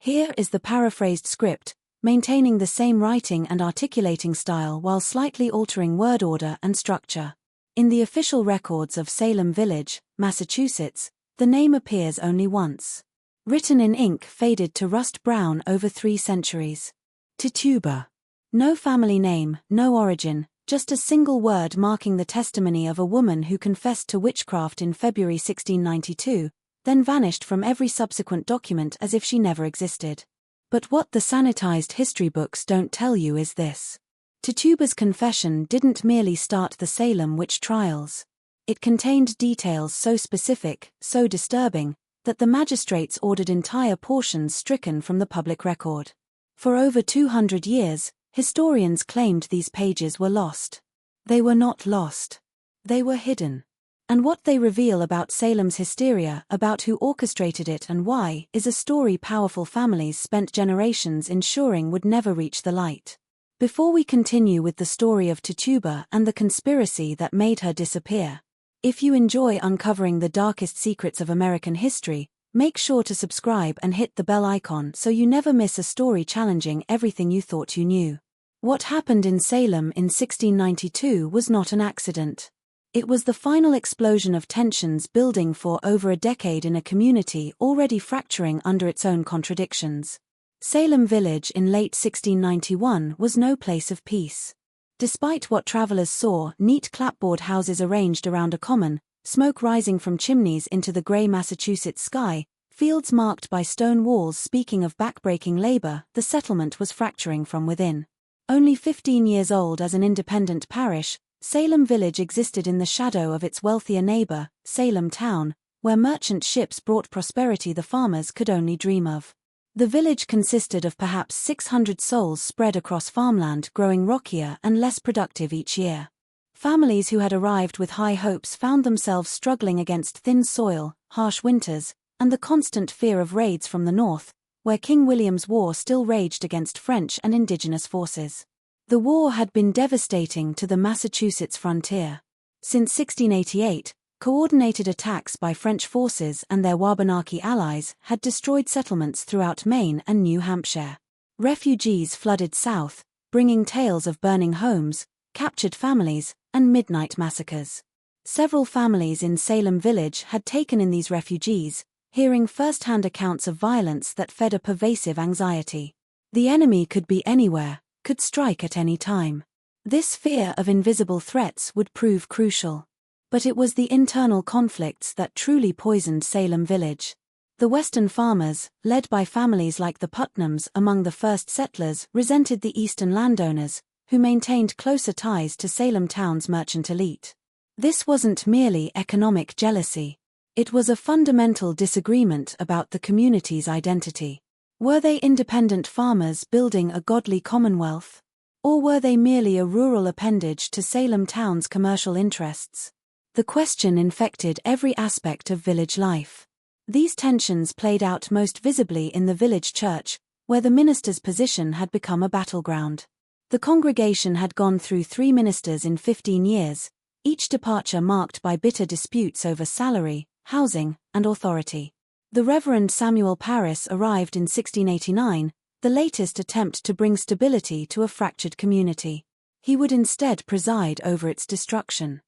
Here is the paraphrased script, maintaining the same writing and articulating style while slightly altering word order and structure. In the official records of Salem Village, Massachusetts, the name appears only once. Written in ink faded to rust brown over 3 centuries. Tituba. No family name, no origin, just a single word marking the testimony of a woman who confessed to witchcraft in February 1692, then vanished from every subsequent document as if she never existed. But what the sanitized history books don't tell you is this. Tituba's confession didn't merely start the Salem Witch Trials. It contained details so specific, so disturbing, that the magistrates ordered entire portions stricken from the public record. For over 200 years, historians claimed these pages were lost. They were not lost. They were hidden. And what they reveal about Salem's hysteria, about who orchestrated it and why, is a story powerful families spent generations ensuring would never reach the light. Before we continue with the story of Tituba and the conspiracy that made her disappear, if you enjoy uncovering the darkest secrets of American history, make sure to subscribe and hit the bell icon so you never miss a story challenging everything you thought you knew. What happened in Salem in 1692 was not an accident. It was the final explosion of tensions building for over a decade in a community already fracturing under its own contradictions. Salem Village in late 1691 was no place of peace. Despite what travelers saw, neat clapboard houses arranged around a common, smoke rising from chimneys into the gray Massachusetts sky, fields marked by stone walls speaking of backbreaking labor, the settlement was fracturing from within. Only 15 years old as an independent parish, Salem Village existed in the shadow of its wealthier neighbor, Salem Town, where merchant ships brought prosperity the farmers could only dream of. The village consisted of perhaps 600 souls spread across farmland growing rockier and less productive each year. Families who had arrived with high hopes found themselves struggling against thin soil, harsh winters, and the constant fear of raids from the north, where King William's War still raged against French and indigenous forces. The war had been devastating to the Massachusetts frontier. Since 1688, coordinated attacks by French forces and their Wabanaki allies had destroyed settlements throughout Maine and New Hampshire. Refugees flooded south, bringing tales of burning homes, captured families, and midnight massacres. Several families in Salem Village had taken in these refugees, hearing first-hand accounts of violence that fed a pervasive anxiety. The enemy could be anywhere, could strike at any time. This fear of invisible threats would prove crucial. But it was the internal conflicts that truly poisoned Salem Village. The Western farmers, led by families like the Putnams among the first settlers, resented the Eastern landowners, who maintained closer ties to Salem Town's merchant elite. This wasn't merely economic jealousy. It was a fundamental disagreement about the community's identity. Were they independent farmers building a godly commonwealth? Or were they merely a rural appendage to Salem Town's commercial interests? The question infected every aspect of village life. These tensions played out most visibly in the village church, where the minister's position had become a battleground. The congregation had gone through 3 ministers in 15 years, each departure marked by bitter disputes over salary, housing, and authority. The Reverend Samuel Parris arrived in 1689, the latest attempt to bring stability to a fractured community. He would instead preside over its destruction.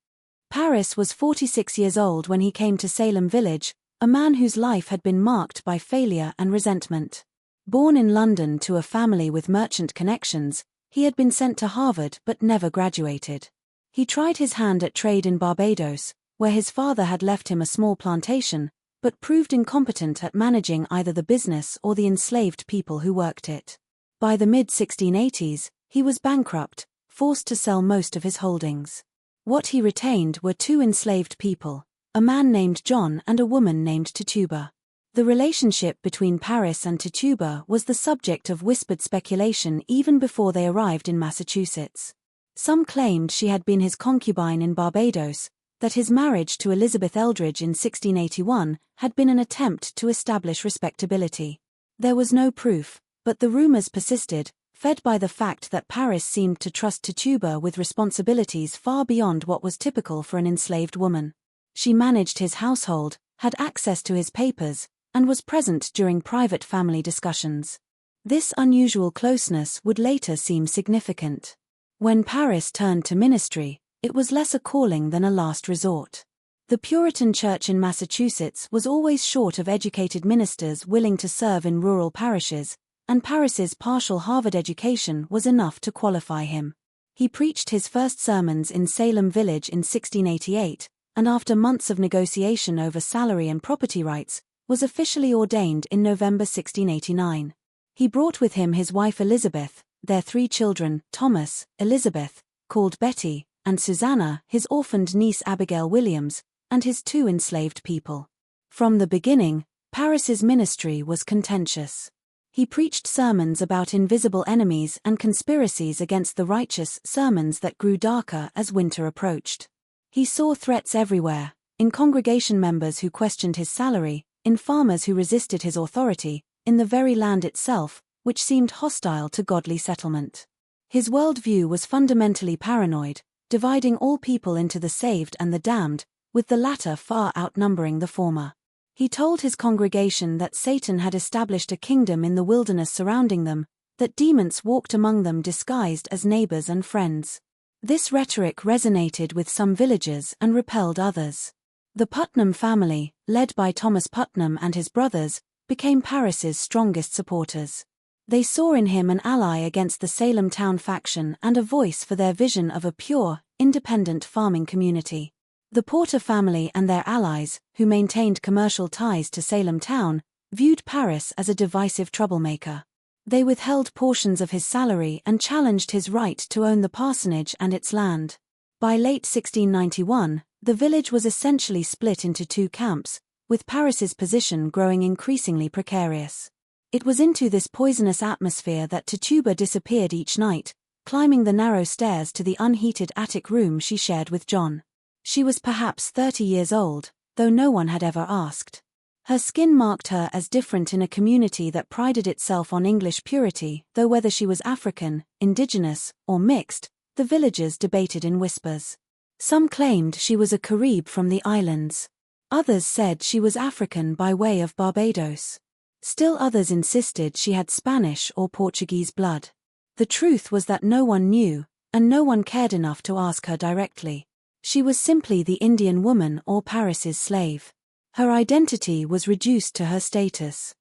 Parris was 46 years old when he came to Salem Village, a man whose life had been marked by failure and resentment. Born in London to a family with merchant connections, he had been sent to Harvard but never graduated. He tried his hand at trade in Barbados, where his father had left him a small plantation, but proved incompetent at managing either the business or the enslaved people who worked it. By the mid-1680s, he was bankrupt, forced to sell most of his holdings. What he retained were 2 enslaved people, a man named John and a woman named Tituba. The relationship between Parris and Tituba was the subject of whispered speculation even before they arrived in Massachusetts. Some claimed she had been his concubine in Barbados, that his marriage to Elizabeth Eldridge in 1681 had been an attempt to establish respectability. There was no proof, but the rumors persisted, fed by the fact that Parris seemed to trust Tituba with responsibilities far beyond what was typical for an enslaved woman. She managed his household, had access to his papers, and was present during private family discussions. This unusual closeness would later seem significant. When Paris turned to ministry, it was less a calling than a last resort. The Puritan Church in Massachusetts was always short of educated ministers willing to serve in rural parishes, and Paris's partial Harvard education was enough to qualify him. He preached his first sermons in Salem Village in 1688, and after months of negotiation over salary and property rights, was officially ordained in November 1689. He brought with him his wife Elizabeth, their 3 children, Thomas, Elizabeth, called Betty, and Susanna, his orphaned niece Abigail Williams, and his 2 enslaved people. From the beginning, Paris's ministry was contentious. He preached sermons about invisible enemies and conspiracies against the righteous, sermons that grew darker as winter approached. He saw threats everywhere, in congregation members who questioned his salary, in farmers who resisted his authority, in the very land itself, which seemed hostile to godly settlement. His worldview was fundamentally paranoid, dividing all people into the saved and the damned, with the latter far outnumbering the former. He told his congregation that Satan had established a kingdom in the wilderness surrounding them, that demons walked among them disguised as neighbors and friends. This rhetoric resonated with some villagers and repelled others. The Putnam family, led by Thomas Putnam and his brothers, became Paris's strongest supporters. They saw in him an ally against the Salem town faction and a voice for their vision of a pure, independent farming community. The Porter family and their allies, who maintained commercial ties to Salem town, viewed Paris as a divisive troublemaker. They withheld portions of his salary and challenged his right to own the parsonage and its land. By late 1691, the village was essentially split into 2 camps, with Paris's position growing increasingly precarious. It was into this poisonous atmosphere that Tituba disappeared each night, climbing the narrow stairs to the unheated attic room she shared with John. She was perhaps 30 years old, though no one had ever asked. Her skin marked her as different in a community that prided itself on English purity, though whether she was African, indigenous, or mixed, the villagers debated in whispers. Some claimed she was a Carib from the islands. Others said she was African by way of Barbados. Still others insisted she had Spanish or Portuguese blood. The truth was that no one knew, and no one cared enough to ask her directly. She was simply the Indian woman or Paris's slave. Her identity was reduced to her status.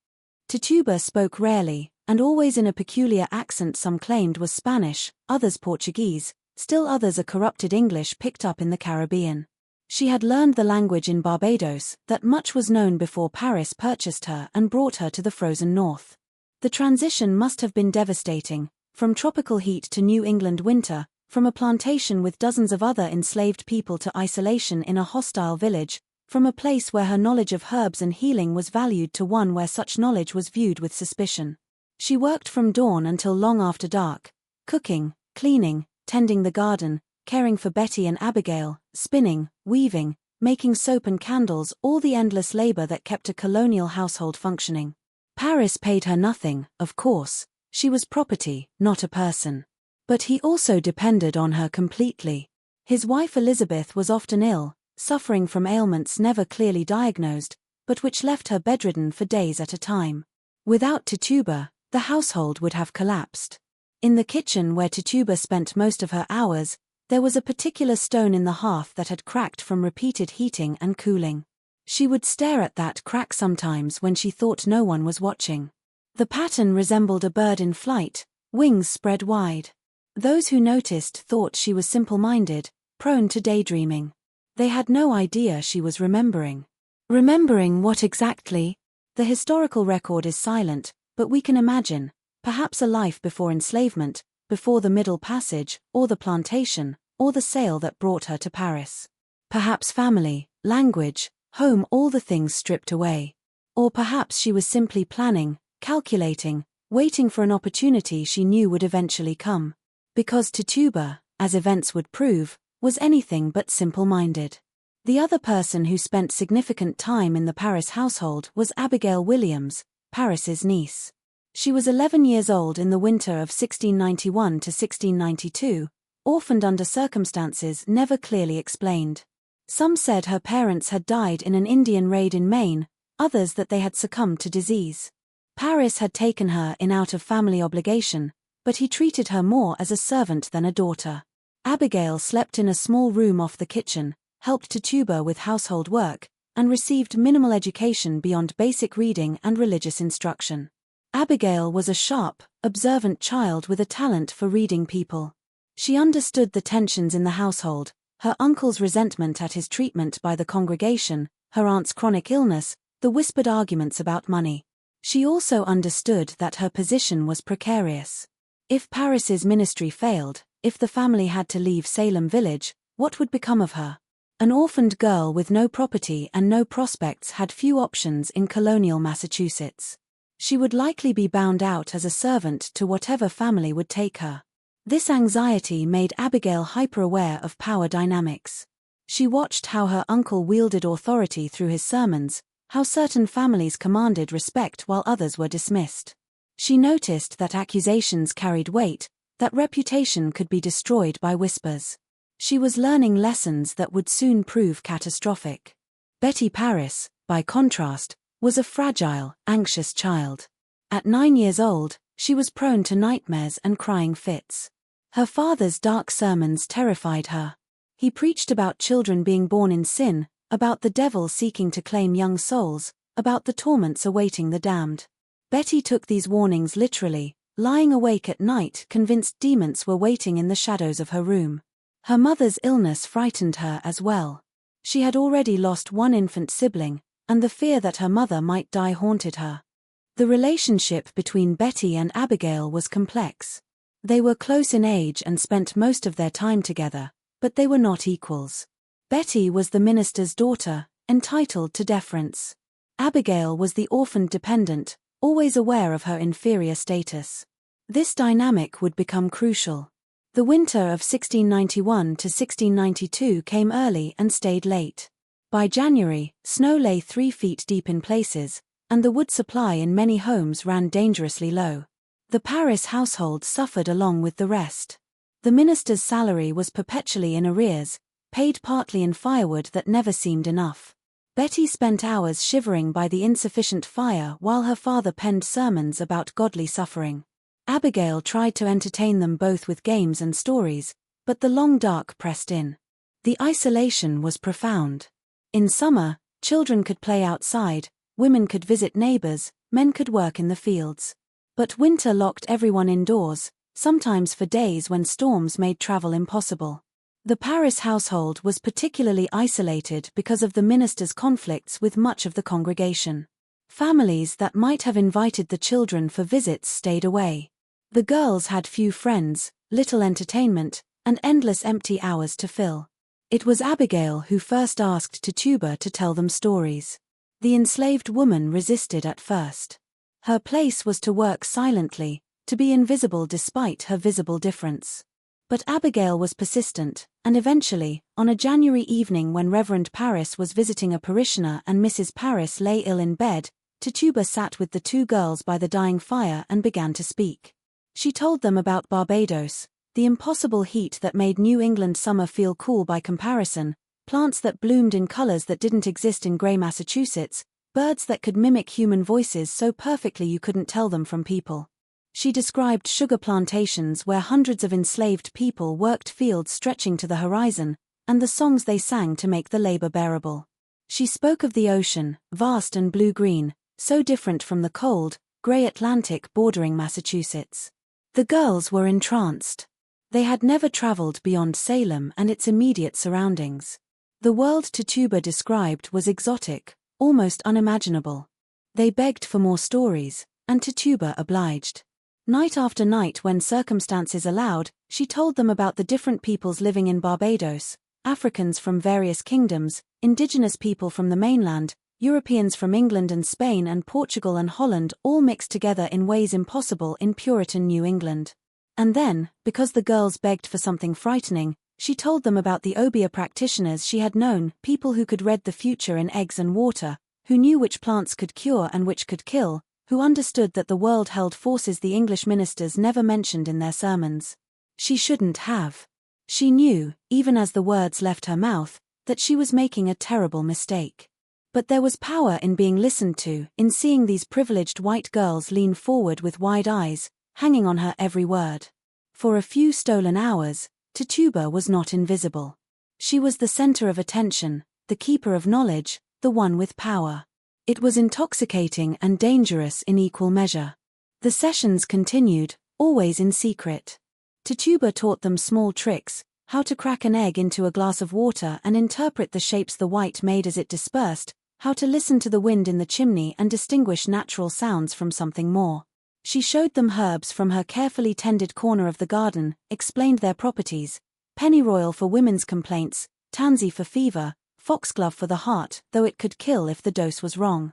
Tituba spoke rarely, and always in a peculiar accent some claimed was Spanish, others Portuguese, still others a corrupted English picked up in the Caribbean. She had learned the language in Barbados, that much was known before Paris purchased her and brought her to the frozen north. The transition must have been devastating, from tropical heat to New England winter, from a plantation with dozens of other enslaved people to isolation in a hostile village, from a place where her knowledge of herbs and healing was valued to one where such knowledge was viewed with suspicion. She worked from dawn until long after dark, cooking, cleaning, tending the garden, caring for Betty and Abigail, spinning, weaving, making soap and candles, all the endless labor that kept a colonial household functioning. Paris paid her nothing, of course. She was property, not a person. But he also depended on her completely. His wife Elizabeth was often ill, suffering from ailments never clearly diagnosed, but which left her bedridden for days at a time. Without Tituba, the household would have collapsed. In the kitchen where Tituba spent most of her hours, there was a particular stone in the hearth that had cracked from repeated heating and cooling. She would stare at that crack sometimes when she thought no one was watching. The pattern resembled a bird in flight, wings spread wide. Those who noticed thought she was simple-minded, prone to daydreaming. They had no idea she was remembering. Remembering what exactly? The historical record is silent, but we can imagine, perhaps a life before enslavement, before the Middle Passage, or the plantation, or the sale that brought her to Paris. Perhaps family, language, home, all the things stripped away. Or perhaps she was simply planning, calculating, waiting for an opportunity she knew would eventually come. Because Tituba, as events would prove, was anything but simple-minded. The other person who spent significant time in the Paris household was Abigail Williams, Paris's niece. She was 11 years old in the winter of 1691 to 1692, orphaned under circumstances never clearly explained. Some said her parents had died in an Indian raid in Maine, others that they had succumbed to disease. Paris had taken her in out of family obligation, but he treated her more as a servant than a daughter. Abigail slept in a small room off the kitchen, helped Tituba with household work, and received minimal education beyond basic reading and religious instruction. Abigail was a sharp, observant child with a talent for reading people. She understood the tensions in the household, her uncle's resentment at his treatment by the congregation, her aunt's chronic illness, the whispered arguments about money. She also understood that her position was precarious. If Paris's ministry failed, if the family had to leave Salem Village, what would become of her? An orphaned girl with no property and no prospects had few options in Colonial Massachusetts. She would likely be bound out as a servant to whatever family would take her. This anxiety made Abigail hyper-aware of power dynamics. She watched how her uncle wielded authority through his sermons, how certain families commanded respect while others were dismissed. She noticed that accusations carried weight, that reputation could be destroyed by whispers. She was learning lessons that would soon prove catastrophic. Betty Paris, by contrast, was a fragile, anxious child. At 9 years old, she was prone to nightmares and crying fits. Her father's dark sermons terrified her. He preached about children being born in sin, about the devil seeking to claim young souls, about the torments awaiting the damned. Betty took these warnings literally, lying awake at night convinced demons were waiting in the shadows of her room. Her mother's illness frightened her as well. She had already lost one infant sibling, and the fear that her mother might die haunted her. The relationship between Betty and Abigail was complex. They were close in age and spent most of their time together, but they were not equals. Betty was the minister's daughter, entitled to deference. Abigail was the orphaned dependent, always aware of her inferior status. This dynamic would become crucial. The winter of 1691 to 1692 came early and stayed late. By January, snow lay 3 feet deep in places, and the wood supply in many homes ran dangerously low. The Paris household suffered along with the rest. The minister's salary was perpetually in arrears, paid partly in firewood that never seemed enough. Betty spent hours shivering by the insufficient fire while her father penned sermons about godly suffering. Abigail tried to entertain them both with games and stories, but the long dark pressed in. The isolation was profound. In summer, children could play outside, women could visit neighbors, men could work in the fields. But winter locked everyone indoors, sometimes for days when storms made travel impossible. The Paris household was particularly isolated because of the minister's conflicts with much of the congregation. Families that might have invited the children for visits stayed away. The girls had few friends, little entertainment, and endless empty hours to fill. It was Abigail who first asked Tituba to tell them stories. The enslaved woman resisted at first. Her place was to work silently, to be invisible despite her visible difference. But Abigail was persistent, and eventually, on a January evening when Reverend Paris was visiting a parishioner and Mrs. Paris lay ill in bed, Tituba sat with the 2 girls by the dying fire and began to speak. She told them about Barbados, the impossible heat that made New England summer feel cool by comparison, plants that bloomed in colors that didn't exist in gray Massachusetts, birds that could mimic human voices so perfectly you couldn't tell them from people. She described sugar plantations where hundreds of enslaved people worked fields stretching to the horizon, and the songs they sang to make the labor bearable. She spoke of the ocean, vast and blue-green, so different from the cold, gray Atlantic bordering Massachusetts. The girls were entranced. They had never traveled beyond Salem and its immediate surroundings. The world Tituba described was exotic, almost unimaginable. They begged for more stories, and Tituba obliged. Night after night when circumstances allowed, she told them about the different peoples living in Barbados, Africans from various kingdoms, indigenous people from the mainland, Europeans from England and Spain and Portugal and Holland all mixed together in ways impossible in Puritan New England. And then, because the girls begged for something frightening, she told them about the obeah practitioners she had known, people who could read the future in eggs and water, who knew which plants could cure and which could kill, who understood that the world held forces the English ministers never mentioned in their sermons. She shouldn't have. She knew, even as the words left her mouth, that she was making a terrible mistake. But there was power in being listened to, in seeing these privileged white girls lean forward with wide eyes, hanging on her every word. For a few stolen hours, Tituba was not invisible. She was the center of attention, the keeper of knowledge, the one with power. It was intoxicating and dangerous in equal measure. The sessions continued, always in secret. Tituba taught them small tricks, how to crack an egg into a glass of water and interpret the shapes the white made as it dispersed, how to listen to the wind in the chimney and distinguish natural sounds from something more. She showed them herbs from her carefully tended corner of the garden, explained their properties: pennyroyal for women's complaints, tansy for fever, foxglove for the heart, though it could kill if the dose was wrong.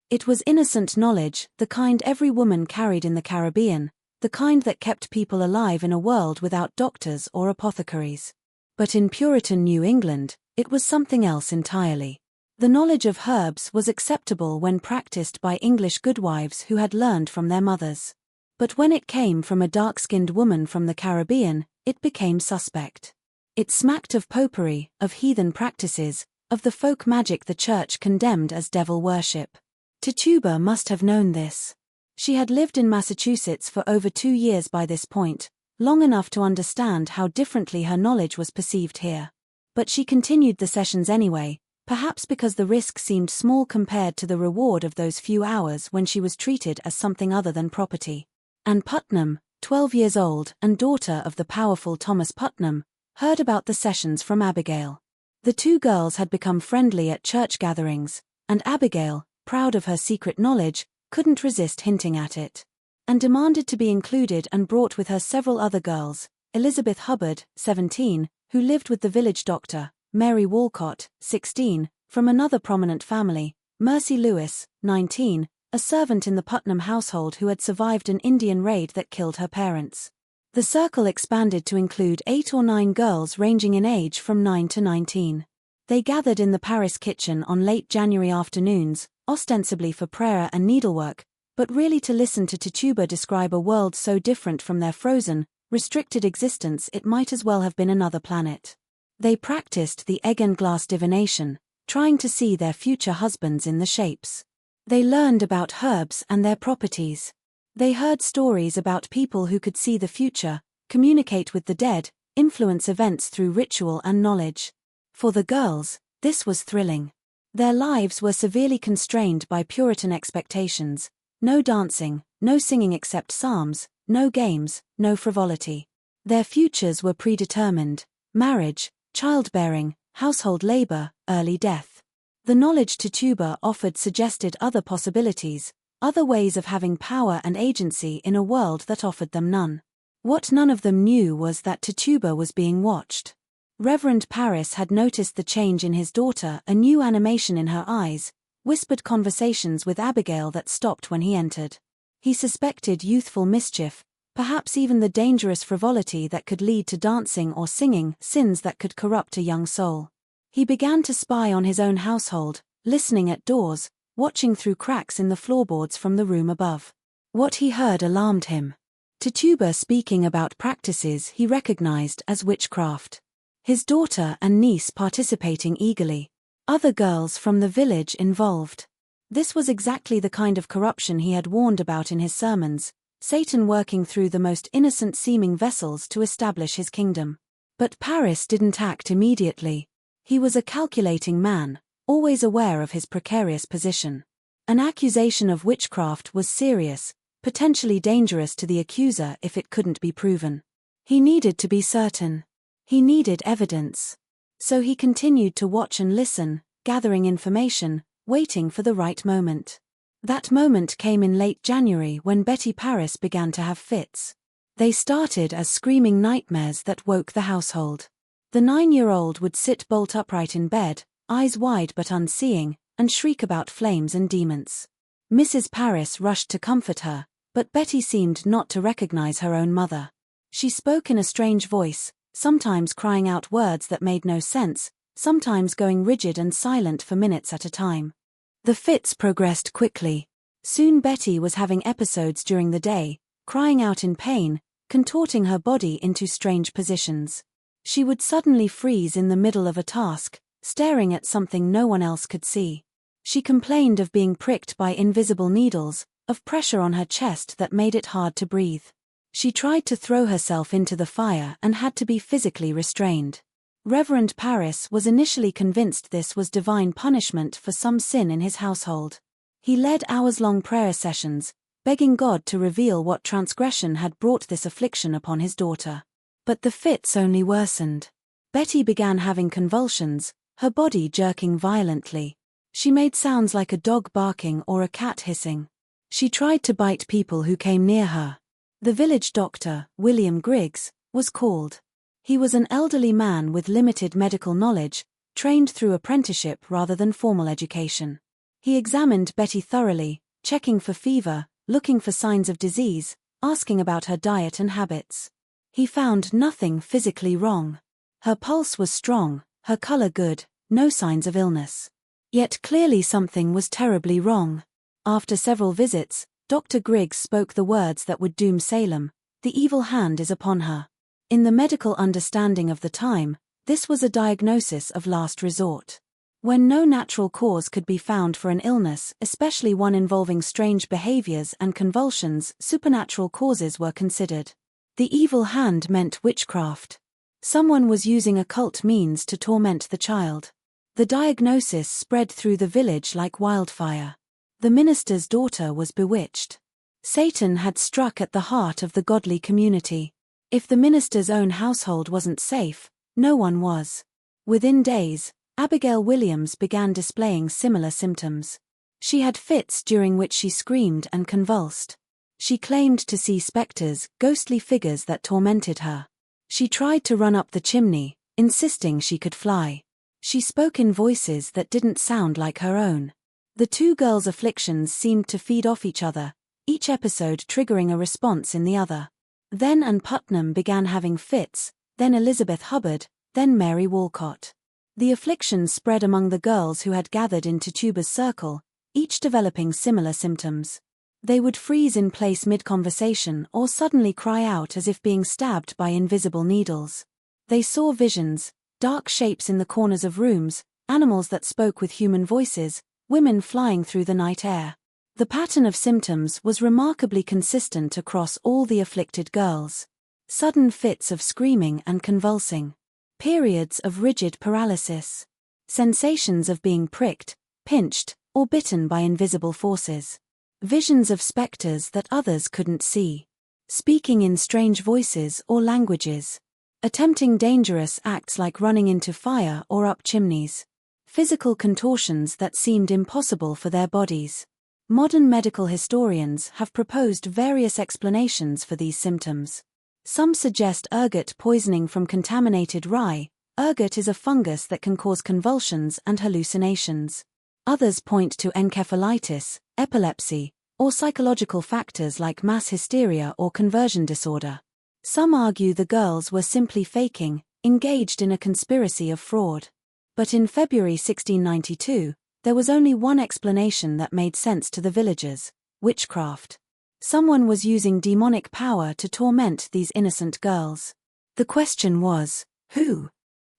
It was innocent knowledge, the kind every woman carried in the Caribbean, the kind that kept people alive in a world without doctors or apothecaries. But in Puritan New England, it was something else entirely. The knowledge of herbs was acceptable when practiced by English goodwives who had learned from their mothers. But when it came from a dark-skinned woman from the Caribbean, it became suspect. It smacked of popery, of heathen practices, of the folk magic the church condemned as devil worship. Tituba must have known this. She had lived in Massachusetts for over 2 years by this point, long enough to understand how differently her knowledge was perceived here. But she continued the sessions anyway, perhaps because the risk seemed small compared to the reward of those few hours when she was treated as something other than property. Anne Putnam, 12 years old and daughter of the powerful Thomas Putnam, heard about the sessions from Abigail. The two girls had become friendly at church gatherings, and Abigail, proud of her secret knowledge, couldn't resist hinting at it, and demanded to be included and brought with her several other girls: Elizabeth Hubbard, 17, who lived with the village doctor, Mary Walcott, 16, from another prominent family, Mercy Lewis, 19, a servant in the Putnam household who had survived an Indian raid that killed her parents. The circle expanded to include 8 or 9 girls ranging in age from 9 to 19. They gathered in the Paris kitchen on late January afternoons, ostensibly for prayer and needlework, but really to listen to Tituba describe a world so different from their frozen, restricted existence it might as well have been another planet. They practiced the egg and glass divination, trying to see their future husbands in the shapes. They learned about herbs and their properties. They heard stories about people who could see the future, communicate with the dead, influence events through ritual and knowledge. For the girls, this was thrilling. Their lives were severely constrained by Puritan expectations: no dancing, no singing except psalms, no games, no frivolity. Their futures were predetermined: marriage, childbearing, household labor, early death. The knowledge Tituba offered suggested other possibilities, other ways of having power and agency in a world that offered them none. What none of them knew was that Tituba was being watched. Reverend Parris had noticed the change in his daughter, a new animation in her eyes, whispered conversations with Abigail that stopped when he entered. He suspected youthful mischief, perhaps even the dangerous frivolity that could lead to dancing or singing, sins that could corrupt a young soul. He began to spy on his own household, listening at doors, watching through cracks in the floorboards from the room above. What he heard alarmed him. Tituba speaking about practices he recognized as witchcraft. His daughter and niece participating eagerly. Other girls from the village involved. This was exactly the kind of corruption he had warned about in his sermons, Satan working through the most innocent-seeming vessels to establish his kingdom. But Parris didn't act immediately. He was a calculating man, always aware of his precarious position. An accusation of witchcraft was serious, potentially dangerous to the accuser if it couldn't be proven. He needed to be certain. He needed evidence. So he continued to watch and listen, gathering information, waiting for the right moment. That moment came in late January when Betty Parris began to have fits. They started as screaming nightmares that woke the household. The 9-year-old would sit bolt upright in bed, eyes wide but unseeing, and shriek about flames and demons. Mrs. Parris rushed to comfort her, but Betty seemed not to recognize her own mother. She spoke in a strange voice, sometimes crying out words that made no sense, sometimes going rigid and silent for minutes at a time. The fits progressed quickly. Soon Betty was having episodes during the day, crying out in pain, contorting her body into strange positions. She would suddenly freeze in the middle of a task, staring at something no one else could see. She complained of being pricked by invisible needles, of pressure on her chest that made it hard to breathe. She tried to throw herself into the fire and had to be physically restrained. Reverend Parris was initially convinced this was divine punishment for some sin in his household. He led hours-long prayer sessions, begging God to reveal what transgression had brought this affliction upon his daughter. But the fits only worsened. Betty began having convulsions, her body jerking violently. She made sounds like a dog barking or a cat hissing. She tried to bite people who came near her. The village doctor, William Griggs, was called. He was an elderly man with limited medical knowledge, trained through apprenticeship rather than formal education. He examined Betty thoroughly, checking for fever, looking for signs of disease, asking about her diet and habits. He found nothing physically wrong. Her pulse was strong, her color good, no signs of illness. Yet clearly something was terribly wrong. After several visits, Dr. Griggs spoke the words that would doom Salem: "The evil hand is upon her." In the medical understanding of the time, this was a diagnosis of last resort. When no natural cause could be found for an illness, especially one involving strange behaviors and convulsions, supernatural causes were considered. The evil hand meant witchcraft. Someone was using occult means to torment the child. The diagnosis spread through the village like wildfire. The minister's daughter was bewitched. Satan had struck at the heart of the godly community. If the minister's own household wasn't safe, no one was. Within days, Abigail Williams began displaying similar symptoms. She had fits during which she screamed and convulsed. She claimed to see specters, ghostly figures that tormented her. She tried to run up the chimney, insisting she could fly. She spoke in voices that didn't sound like her own. The two girls' afflictions seemed to feed off each other, each episode triggering a response in the other. Then Ann Putnam began having fits, then Elizabeth Hubbard, then Mary Walcott. The affliction spread among the girls who had gathered in Tituba's circle, each developing similar symptoms. They would freeze in place mid-conversation or suddenly cry out as if being stabbed by invisible needles. They saw visions, dark shapes in the corners of rooms, animals that spoke with human voices, women flying through the night air. The pattern of symptoms was remarkably consistent across all the afflicted girls. Sudden fits of screaming and convulsing. Periods of rigid paralysis. Sensations of being pricked, pinched, or bitten by invisible forces. Visions of specters that others couldn't see. Speaking in strange voices or languages. Attempting dangerous acts like running into fire or up chimneys. Physical contortions that seemed impossible for their bodies. Modern medical historians have proposed various explanations for these symptoms. Some suggest ergot poisoning from contaminated rye. Ergot is a fungus that can cause convulsions and hallucinations. Others point to encephalitis, epilepsy, or psychological factors like mass hysteria or conversion disorder. Some argue the girls were simply faking, engaged in a conspiracy of fraud. But in February 1692, there was only one explanation that made sense to the villagers: witchcraft. Someone was using demonic power to torment these innocent girls. The question was, who?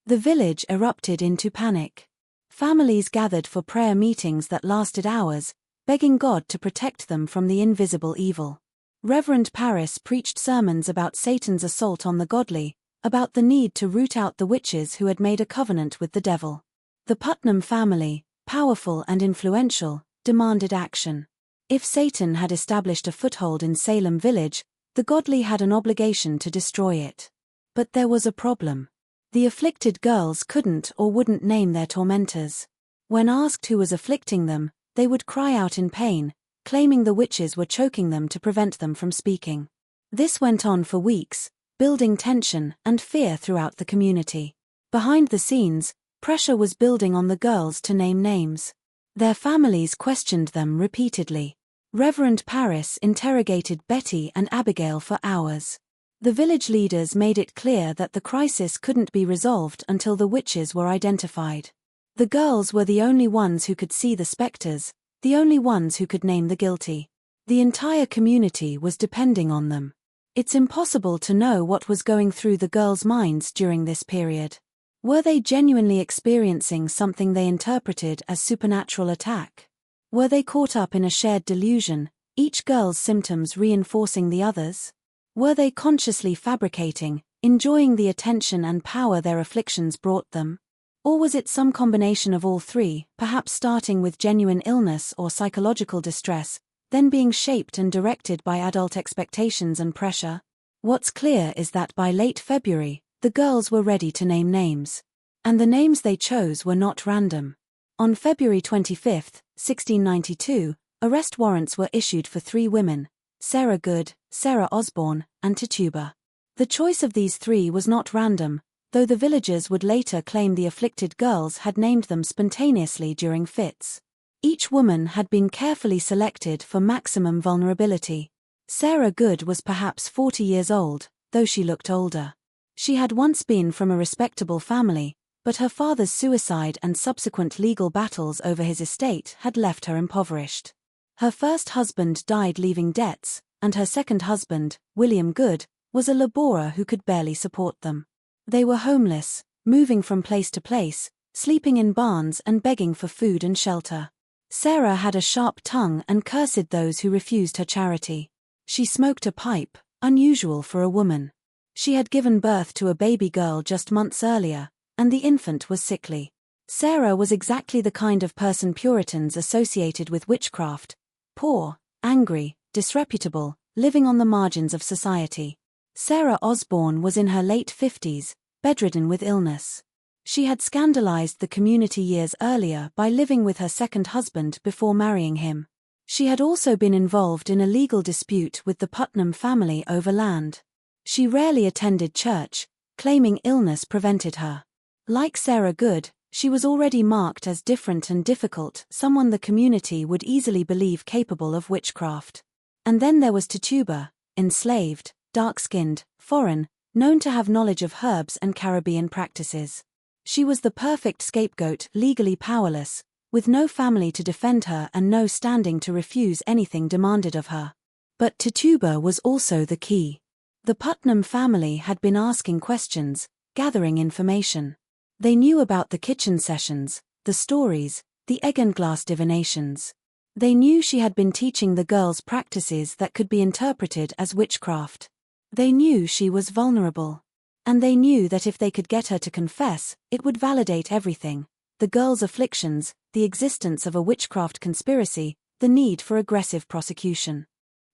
The village erupted into panic. Families gathered for prayer meetings that lasted hours, begging God to protect them from the invisible evil. Reverend Parris preached sermons about Satan's assault on the godly, about the need to root out the witches who had made a covenant with the devil. The Putnam family, powerful and influential, demanded action. If Satan had established a foothold in Salem village, the godly had an obligation to destroy it. But there was a problem. The afflicted girls couldn't or wouldn't name their tormentors. When asked who was afflicting them, they would cry out in pain, claiming the witches were choking them to prevent them from speaking. This went on for weeks, building tension and fear throughout the community. Behind the scenes, pressure was building on the girls to name names. Their families questioned them repeatedly. Reverend Parris interrogated Betty and Abigail for hours. The village leaders made it clear that the crisis couldn't be resolved until the witches were identified. The girls were the only ones who could see the specters, the only ones who could name the guilty. The entire community was depending on them. It's impossible to know what was going through the girls' minds during this period. Were they genuinely experiencing something they interpreted as supernatural attack? Were they caught up in a shared delusion, each girl's symptoms reinforcing the others? Were they consciously fabricating, enjoying the attention and power their afflictions brought them? Or was it some combination of all three, perhaps starting with genuine illness or psychological distress, then being shaped and directed by adult expectations and pressure? What's clear is that by late February, the girls were ready to name names. And the names they chose were not random. On February 25, 1692, arrest warrants were issued for 3 women, Sarah Good, Sarah Osborne, and Tituba. The choice of these 3 was not random, though the villagers would later claim the afflicted girls had named them spontaneously during fits. Each woman had been carefully selected for maximum vulnerability. Sarah Good was perhaps 40 years old, though she looked older. She had once been from a respectable family, but her father's suicide and subsequent legal battles over his estate had left her impoverished. Her first husband died leaving debts, and her second husband, William Good, was a laborer who could barely support them. They were homeless, moving from place to place, sleeping in barns and begging for food and shelter. Sarah had a sharp tongue and cursed those who refused her charity. She smoked a pipe, unusual for a woman. She had given birth to a baby girl just months earlier, and the infant was sickly. Sarah was exactly the kind of person Puritans associated with witchcraft: poor, angry, disreputable, living on the margins of society. Sarah Osborne was in her late 50s, bedridden with illness. She had scandalized the community years earlier by living with her second husband before marrying him. She had also been involved in a legal dispute with the Putnam family over land. She rarely attended church, claiming illness prevented her. Like Sarah Good, she was already marked as different and difficult, someone the community would easily believe capable of witchcraft. And then there was Tituba, enslaved, dark-skinned, foreign, known to have knowledge of herbs and Caribbean practices. She was the perfect scapegoat, legally powerless, with no family to defend her and no standing to refuse anything demanded of her. But Tituba was also the key. The Putnam family had been asking questions, gathering information. They knew about the kitchen sessions, the stories, the egg and glass divinations. They knew she had been teaching the girls practices that could be interpreted as witchcraft. They knew she was vulnerable. And they knew that if they could get her to confess, it would validate everything: the girls' afflictions, the existence of a witchcraft conspiracy, the need for aggressive prosecution.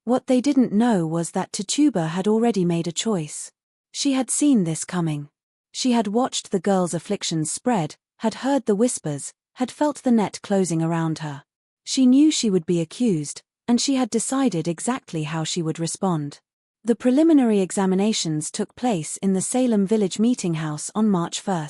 What they didn't know was that Tituba had already made a choice. She had seen this coming. She had watched the girls' afflictions spread, had heard the whispers, had felt the net closing around her. She knew she would be accused, and she had decided exactly how she would respond. The preliminary examinations took place in the Salem Village Meeting House on March 1.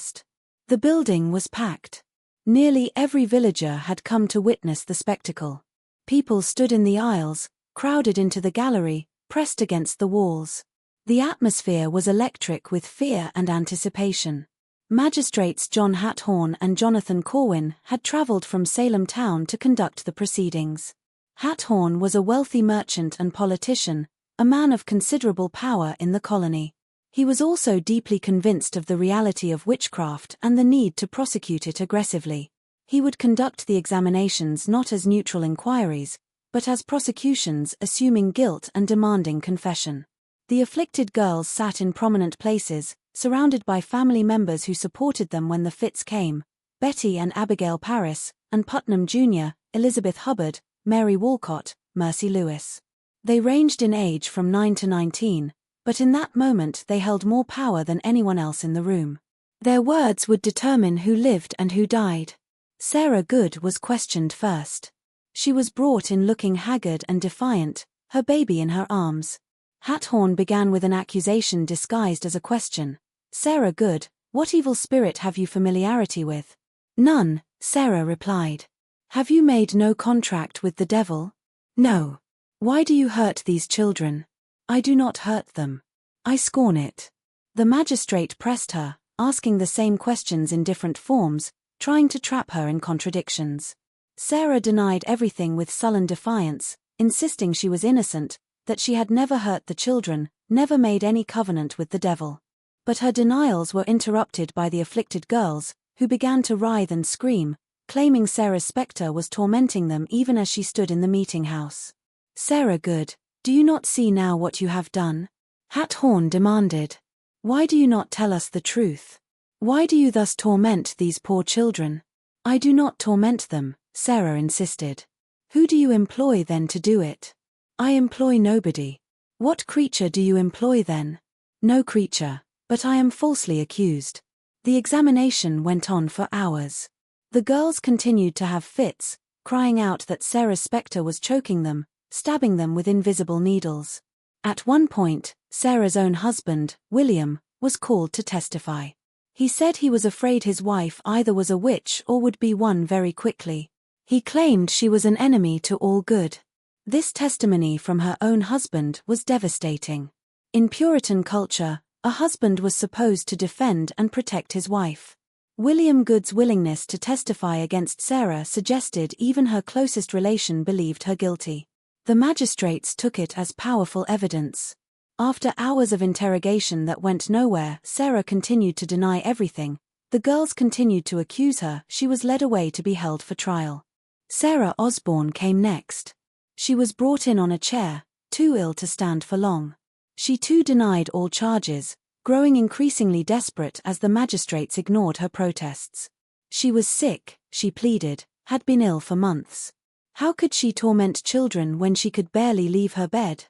The building was packed. Nearly every villager had come to witness the spectacle. People stood in the aisles, crowded into the gallery, pressed against the walls. The atmosphere was electric with fear and anticipation. Magistrates John Hathorne and Jonathan Corwin had traveled from Salem town to conduct the proceedings. Hathorne was a wealthy merchant and politician, a man of considerable power in the colony. He was also deeply convinced of the reality of witchcraft and the need to prosecute it aggressively. He would conduct the examinations not as neutral inquiries, but as prosecutions assuming guilt and demanding confession. The afflicted girls sat in prominent places, surrounded by family members who supported them when the fits came: Betty and Abigail Parris, and Putnam Jr., Elizabeth Hubbard, Mary Walcott, Mercy Lewis. They ranged in age from 9 to 19, but in that moment they held more power than anyone else in the room. Their words would determine who lived and who died. Sarah Good was questioned first. She was brought in looking haggard and defiant, her baby in her arms. Hathorne began with an accusation disguised as a question. "Sarah Good, what evil spirit have you familiarity with?" "None," Sarah replied. "Have you made no contract with the devil?" "No." "Why do you hurt these children?" "I do not hurt them. I scorn it." The magistrate pressed her, asking the same questions in different forms, trying to trap her in contradictions. Sarah denied everything with sullen defiance, insisting she was innocent, that she had never hurt the children, never made any covenant with the devil. But her denials were interrupted by the afflicted girls, who began to writhe and scream, claiming Sarah's spectre was tormenting them even as she stood in the meeting house. "Sarah Good, do you not see now what you have done?" Hathorn demanded. "Why do you not tell us the truth? Why do you thus torment these poor children?" "I do not torment them," Sarah insisted. "Who do you employ then to do it?" "I employ nobody." "What creature do you employ then?" "No creature, but I am falsely accused." The examination went on for hours. The girls continued to have fits, crying out that Sarah's spectre was choking them, stabbing them with invisible needles. At one point, Sarah's own husband, William, was called to testify. He said he was afraid his wife either was a witch or would be one very quickly. He claimed she was an enemy to all good. This testimony from her own husband was devastating. In Puritan culture, a husband was supposed to defend and protect his wife. William Good's willingness to testify against Sarah suggested even her closest relation believed her guilty. The magistrates took it as powerful evidence. After hours of interrogation that went nowhere, Sarah continued to deny everything. The girls continued to accuse her. She was led away to be held for trial. Sarah Osborne came next. She was brought in on a chair, too ill to stand for long. She too denied all charges, growing increasingly desperate as the magistrates ignored her protests. She was sick, she pleaded, had been ill for months. How could she torment children when she could barely leave her bed?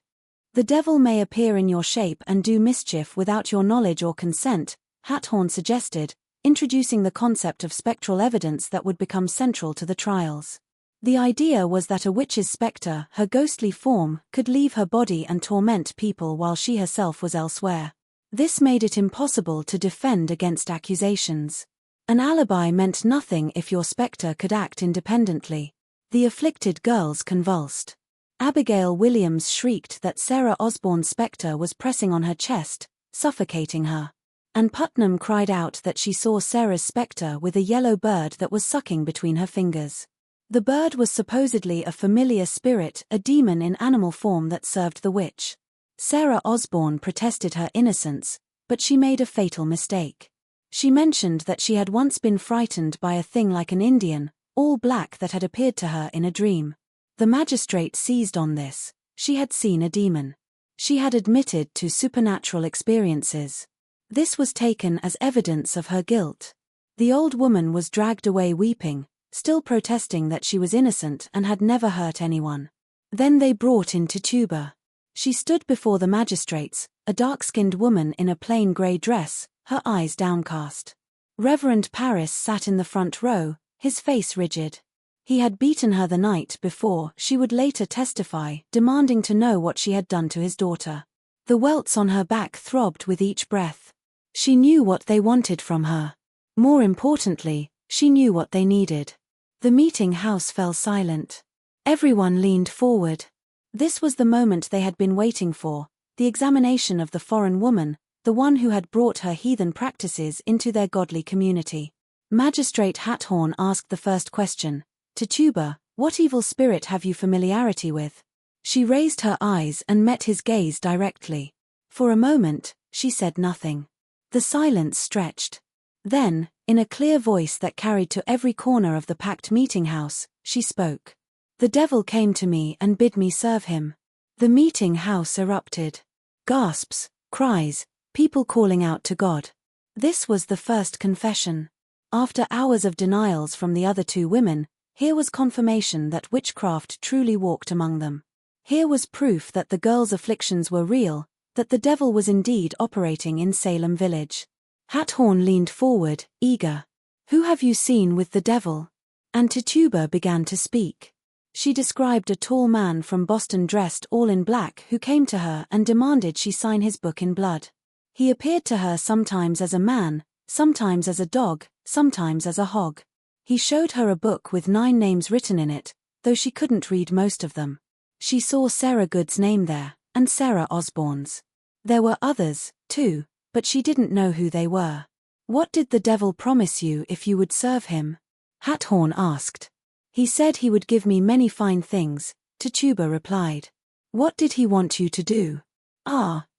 "The devil may appear in your shape and do mischief without your knowledge or consent," Hathorn suggested, introducing the concept of spectral evidence that would become central to the trials. The idea was that a witch's spectre, her ghostly form, could leave her body and torment people while she herself was elsewhere. This made it impossible to defend against accusations. An alibi meant nothing if your spectre could act independently. The afflicted girls convulsed. Abigail Williams shrieked that Sarah Osborne's spectre was pressing on her chest, suffocating her. Ann Putnam cried out that she saw Sarah's spectre with a yellow bird that was sucking between her fingers. The bird was supposedly a familiar spirit, a demon in animal form that served the witch. Sarah Osborne protested her innocence, but she made a fatal mistake. She mentioned that she had once been frightened by a thing like an Indian, all black, that had appeared to her in a dream. The magistrate seized on this. She had seen a demon. She had admitted to supernatural experiences. This was taken as evidence of her guilt. The old woman was dragged away weeping, still protesting that she was innocent and had never hurt anyone. Then they brought in Tituba. She stood before the magistrates, a dark-skinned woman in a plain grey dress, her eyes downcast. Reverend Parris sat in the front row, his face rigid. He had beaten her the night before, she would later testify, demanding to know what she had done to his daughter. The welts on her back throbbed with each breath. She knew what they wanted from her. More importantly, she knew what they needed. The meeting house fell silent. Everyone leaned forward. This was the moment they had been waiting for, the examination of the foreign woman, the one who had brought her heathen practices into their godly community. Magistrate Hathorn asked the first question. "Tituba, what evil spirit have you familiarity with?" She raised her eyes and met his gaze directly. For a moment, she said nothing. The silence stretched. Then, in a clear voice that carried to every corner of the packed meeting house, she spoke. "The devil came to me and bid me serve him." The meeting house erupted. Gasps, cries, people calling out to God. This was the first confession. After hours of denials from the other two women, here was confirmation that witchcraft truly walked among them. Here was proof that the girls' afflictions were real, that the devil was indeed operating in Salem Village. Hathorn leaned forward, eager. "Who have you seen with the devil?" And Tituba began to speak. She described a tall man from Boston dressed all in black who came to her and demanded she sign his book in blood. He appeared to her sometimes as a man, sometimes as a dog, sometimes as a hog. He showed her a book with 9 names written in it, though she couldn't read most of them. She saw Sarah Good's name there, and Sarah Osborne's. There were others, too, but she didn't know who they were. "What did the devil promise you if you would serve him?" Hathorn asked. "He said he would give me many fine things," Tituba replied. "What did he want you to do?"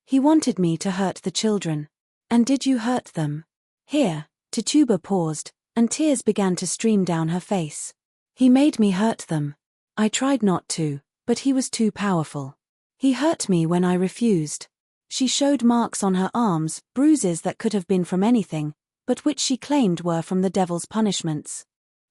"He wanted me to hurt the children." And did you hurt them? Here, Tituba paused, and tears began to stream down her face. He made me hurt them. I tried not to, but he was too powerful. He hurt me when I refused. She showed marks on her arms, bruises that could have been from anything, but which she claimed were from the devil's punishments.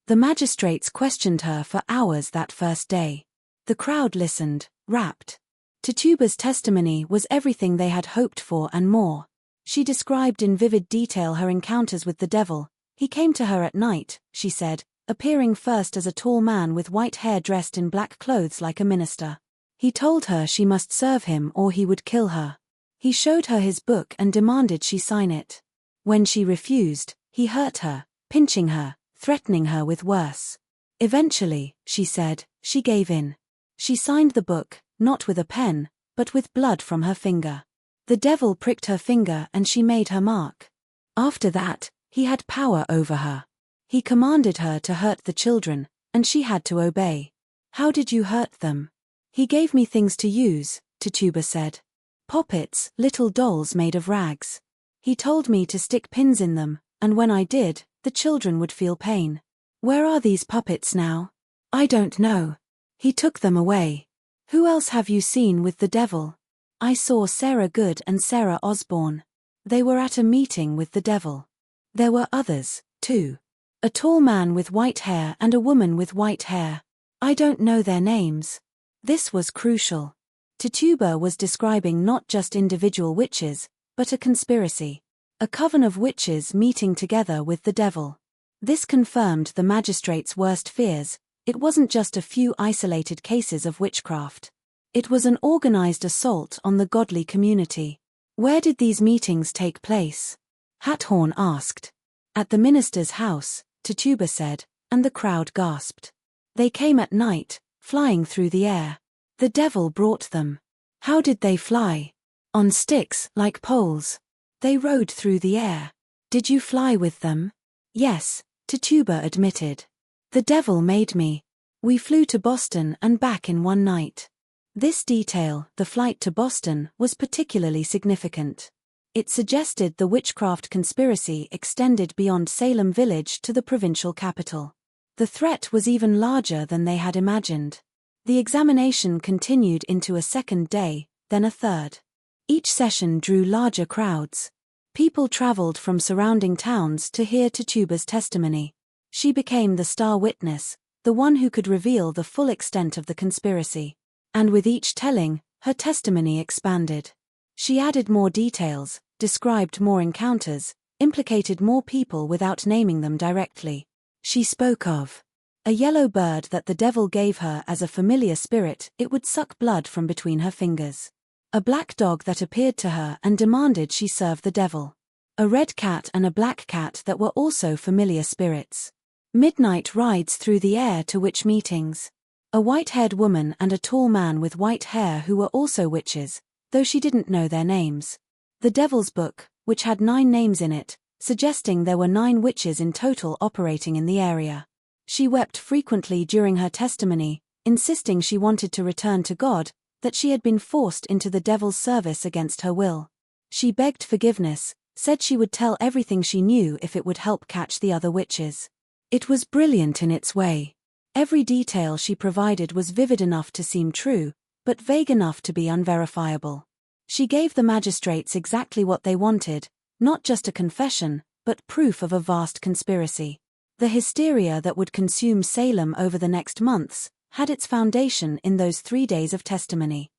The magistrates questioned her for hours that first day. The crowd listened, rapt. Tituba's testimony was everything they had hoped for and more. She described in vivid detail her encounters with the devil. He came to her at night, she said, appearing first as a tall man with white hair dressed in black clothes like a minister. He told her she must serve him or he would kill her. He showed her his book and demanded she sign it. When she refused, he hurt her, pinching her, threatening her with worse. Eventually, she said, she gave in. She signed the book, not with a pen, but with blood from her finger. The devil pricked her finger and she made her mark. After that, he had power over her. He commanded her to hurt the children, and she had to obey. How did you hurt them? He gave me things to use, Tituba said. Poppets, little dolls made of rags. He told me to stick pins in them, and when I did, the children would feel pain. Where are these puppets now? I don't know. He took them away. Who else have you seen with the devil? I saw Sarah Good and Sarah Osborne. They were at a meeting with the devil. There were others, too. A tall man with white hair and a woman with white hair. I don't know their names. This was crucial. Tituba was describing not just individual witches, but a conspiracy. A coven of witches meeting together with the devil. This confirmed the magistrate's worst fears. It wasn't just a few isolated cases of witchcraft. It was an organized assault on the godly community. Where did these meetings take place? Hathorn asked. At the minister's house, Tituba said, and the crowd gasped. They came at night, flying through the air. The devil brought them. How did they fly? On sticks, like poles. They rode through the air. Did you fly with them? Yes, Tituba admitted. The devil made me. We flew to Boston and back in one night. This detail, the flight to Boston, was particularly significant. It suggested the witchcraft conspiracy extended beyond Salem Village to the provincial capital. The threat was even larger than they had imagined. The examination continued into a second day, then a third. Each session drew larger crowds. People traveled from surrounding towns to hear Tituba's testimony. She became the star witness, the one who could reveal the full extent of the conspiracy. And with each telling, her testimony expanded. She added more details, described more encounters, implicated more people without naming them directly. She spoke of a yellow bird that the devil gave her as a familiar spirit. It would suck blood from between her fingers. A black dog that appeared to her and demanded she serve the devil. A red cat and a black cat that were also familiar spirits. Midnight rides through the air to witch meetings. A white-haired woman and a tall man with white hair who were also witches, though she didn't know their names. The Devil's Book, which had 9 names in it, suggesting there were 9 witches in total operating in the area. She wept frequently during her testimony, insisting she wanted to return to God, that she had been forced into the devil's service against her will. She begged forgiveness, said she would tell everything she knew if it would help catch the other witches. It was brilliant in its way. Every detail she provided was vivid enough to seem true, but vague enough to be unverifiable. She gave the magistrates exactly what they wanted, not just a confession, but proof of a vast conspiracy. The hysteria that would consume Salem over the next months had its foundation in those 3 days of testimony.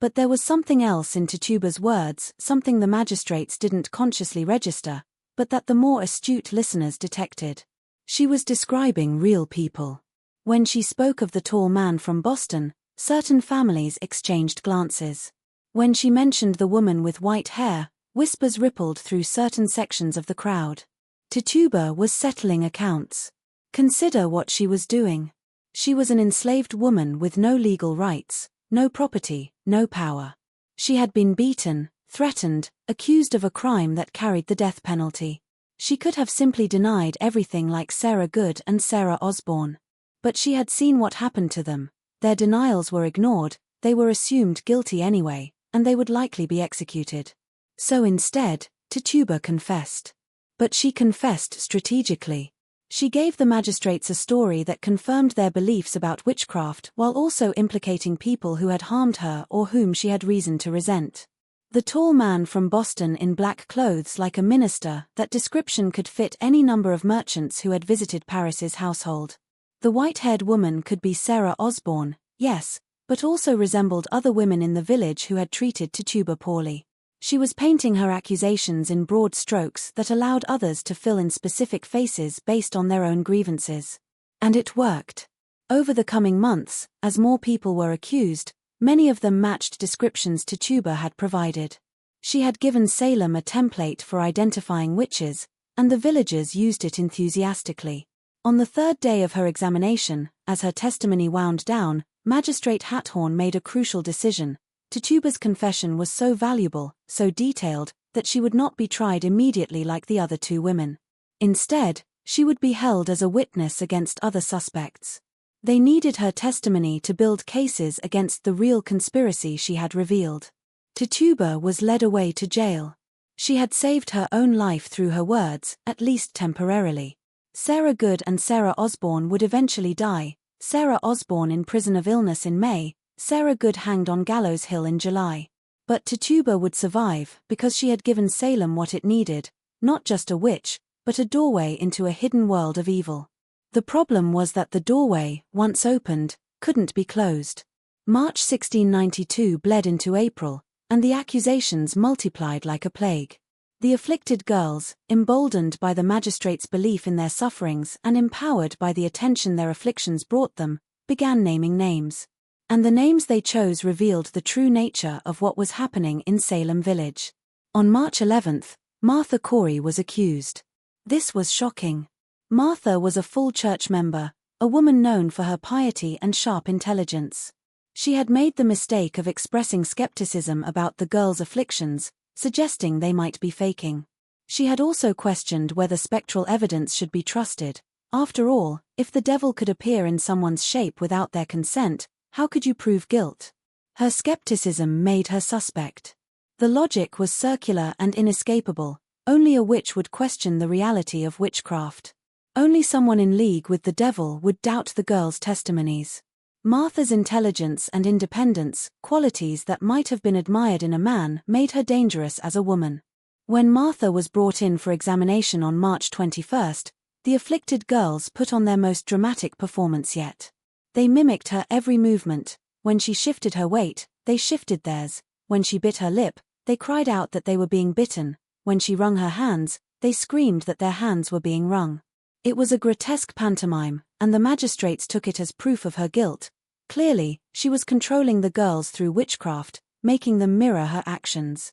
But there was something else in Tituba's words, something the magistrates didn't consciously register, but that the more astute listeners detected. She was describing real people. When she spoke of the tall man from Boston, certain families exchanged glances. When she mentioned the woman with white hair, whispers rippled through certain sections of the crowd. Tituba was settling accounts. Consider what she was doing. She was an enslaved woman with no legal rights, no property, no power. She had been beaten, threatened, accused of a crime that carried the death penalty. She could have simply denied everything like Sarah Good and Sarah Osborne. But she had seen what happened to them. Their denials were ignored, they were assumed guilty anyway, and they would likely be executed. So instead, Tituba confessed. But she confessed strategically. She gave the magistrates a story that confirmed their beliefs about witchcraft while also implicating people who had harmed her or whom she had reason to resent. The tall man from Boston in black clothes like a minister, that description could fit any number of merchants who had visited Paris's household. The white-haired woman could be Sarah Osborne, yes, but also resembled other women in the village who had treated Tituba poorly. She was painting her accusations in broad strokes that allowed others to fill in specific faces based on their own grievances. And it worked. Over the coming months, as more people were accused, many of them matched descriptions Tituba had provided. She had given Salem a template for identifying witches, and the villagers used it enthusiastically. On the third day of her examination, as her testimony wound down, Magistrate Hathorne made a crucial decision. Tituba's confession was so valuable, so detailed, that she would not be tried immediately like the other two women. Instead, she would be held as a witness against other suspects. They needed her testimony to build cases against the real conspiracy she had revealed. Tituba was led away to jail. She had saved her own life through her words, at least temporarily. Sarah Good and Sarah Osborne would eventually die, Sarah Osborne in prison of illness in May, Sarah Good hanged on Gallows Hill in July. But Tituba would survive because she had given Salem what it needed, not just a witch, but a doorway into a hidden world of evil. The problem was that the doorway, once opened, couldn't be closed. March 1692 bled into April, and the accusations multiplied like a plague. The afflicted girls, emboldened by the magistrates' belief in their sufferings and empowered by the attention their afflictions brought them, began naming names. And the names they chose revealed the true nature of what was happening in Salem Village. On March 11th, Martha Corey was accused. This was shocking. Martha was a full church member, a woman known for her piety and sharp intelligence. She had made the mistake of expressing skepticism about the girls' afflictions, suggesting they might be faking. She had also questioned whether spectral evidence should be trusted. After all, if the devil could appear in someone's shape without their consent, how could you prove guilt? Her skepticism made her suspect. The logic was circular and inescapable. Only a witch would question the reality of witchcraft. Only someone in league with the devil would doubt the girls' testimonies. Martha's intelligence and independence, qualities that might have been admired in a man, made her dangerous as a woman. When Martha was brought in for examination on March 21st, the afflicted girls put on their most dramatic performance yet. They mimicked her every movement. When she shifted her weight, they shifted theirs. When she bit her lip, they cried out that they were being bitten. When she wrung her hands, they screamed that their hands were being wrung. It was a grotesque pantomime, and the magistrates took it as proof of her guilt. Clearly, she was controlling the girls through witchcraft, making them mirror her actions.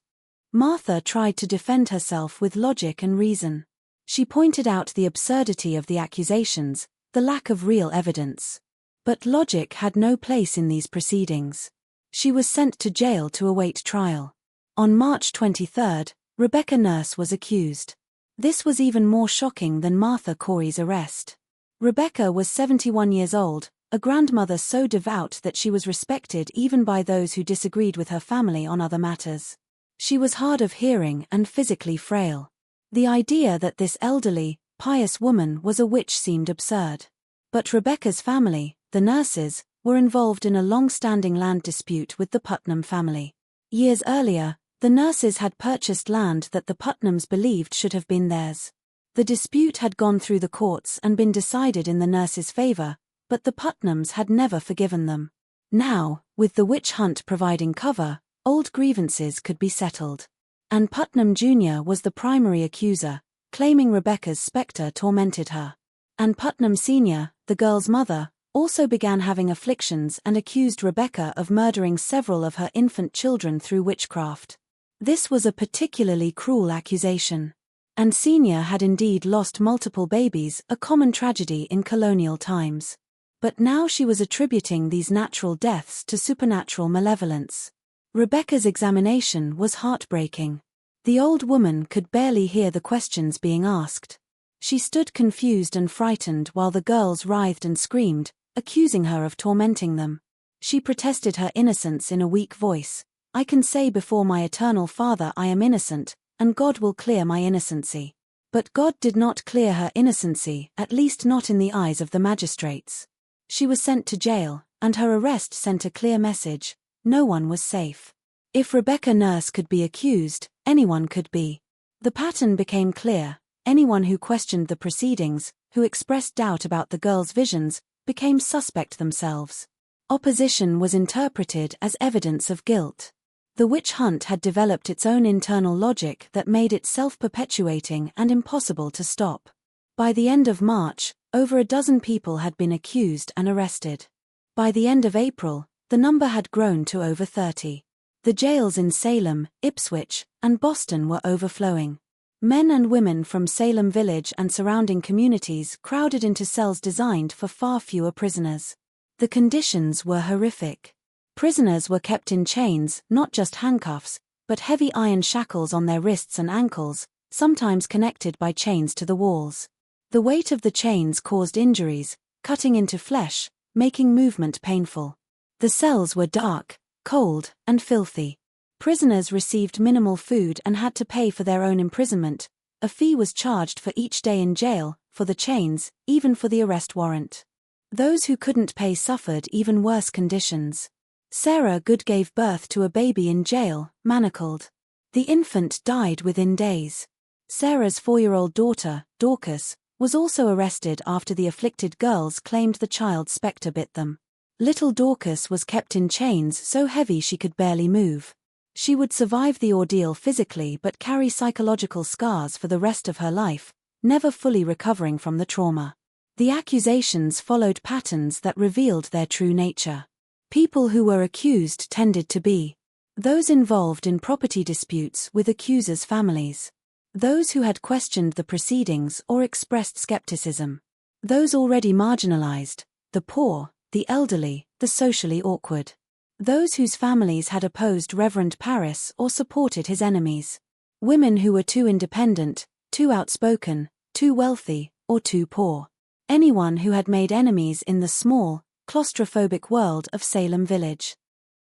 Martha tried to defend herself with logic and reason. She pointed out the absurdity of the accusations, the lack of real evidence. But logic had no place in these proceedings. She was sent to jail to await trial. On March 23, Rebecca Nurse was accused. This was even more shocking than Martha Corey's arrest. Rebecca was 71 years old, a grandmother so devout that she was respected even by those who disagreed with her family on other matters. She was hard of hearing and physically frail. The idea that this elderly, pious woman was a witch seemed absurd. But Rebecca's family, the Nurses, were involved in a long-standing land dispute with the Putnam family. Years earlier, the Nurses had purchased land that the Putnams believed should have been theirs. The dispute had gone through the courts and been decided in the Nurses' favor, but the Putnams had never forgiven them. Now, with the witch hunt providing cover, old grievances could be settled. And Putnam Jr. was the primary accuser, claiming Rebecca's specter tormented her. And Putnam Sr., the girl's mother, also began having afflictions and accused Rebecca of murdering several of her infant children through witchcraft. This was a particularly cruel accusation. And Senior had indeed lost multiple babies, a common tragedy in colonial times. But now she was attributing these natural deaths to supernatural malevolence. Rebecca's examination was heartbreaking. The old woman could barely hear the questions being asked. She stood confused and frightened while the girls writhed and screamed, accusing her of tormenting them. She protested her innocence in a weak voice. "I can say before my eternal Father I am innocent, and God will clear my innocency. But God did not clear her innocency, at least not in the eyes of the magistrates. She was sent to jail, and her arrest sent a clear message: no one was safe. If Rebecca Nurse could be accused, anyone could be. The pattern became clear: anyone who questioned the proceedings, who expressed doubt about the girl's visions, became suspect themselves. Opposition was interpreted as evidence of guilt. The witch hunt had developed its own internal logic that made it self-perpetuating and impossible to stop. By the end of March, over a dozen people had been accused and arrested. By the end of April, the number had grown to over 30. The jails in Salem, Ipswich, and Boston were overflowing. Men and women from Salem Village and surrounding communities crowded into cells designed for far fewer prisoners. The conditions were horrific. Prisoners were kept in chains, not just handcuffs, but heavy iron shackles on their wrists and ankles, sometimes connected by chains to the walls. The weight of the chains caused injuries, cutting into flesh, making movement painful. The cells were dark, cold, and filthy. Prisoners received minimal food and had to pay for their own imprisonment. A fee was charged for each day in jail, for the chains, even for the arrest warrant. Those who couldn't pay suffered even worse conditions. Sarah Good gave birth to a baby in jail, manacled. The infant died within days. Sarah's 4-year-old daughter, Dorcas, was also arrested after the afflicted girls claimed the child's spectre bit them. Little Dorcas was kept in chains so heavy she could barely move. She would survive the ordeal physically but carry psychological scars for the rest of her life, never fully recovering from the trauma. The accusations followed patterns that revealed their true nature. People who were accused tended to be those involved in property disputes with accusers' families, those who had questioned the proceedings or expressed skepticism, those already marginalized, the poor, the elderly, the socially awkward, those whose families had opposed Reverend Parris or supported his enemies, women who were too independent, too outspoken, too wealthy, or too poor, anyone who had made enemies in the small, claustrophobic world of Salem Village.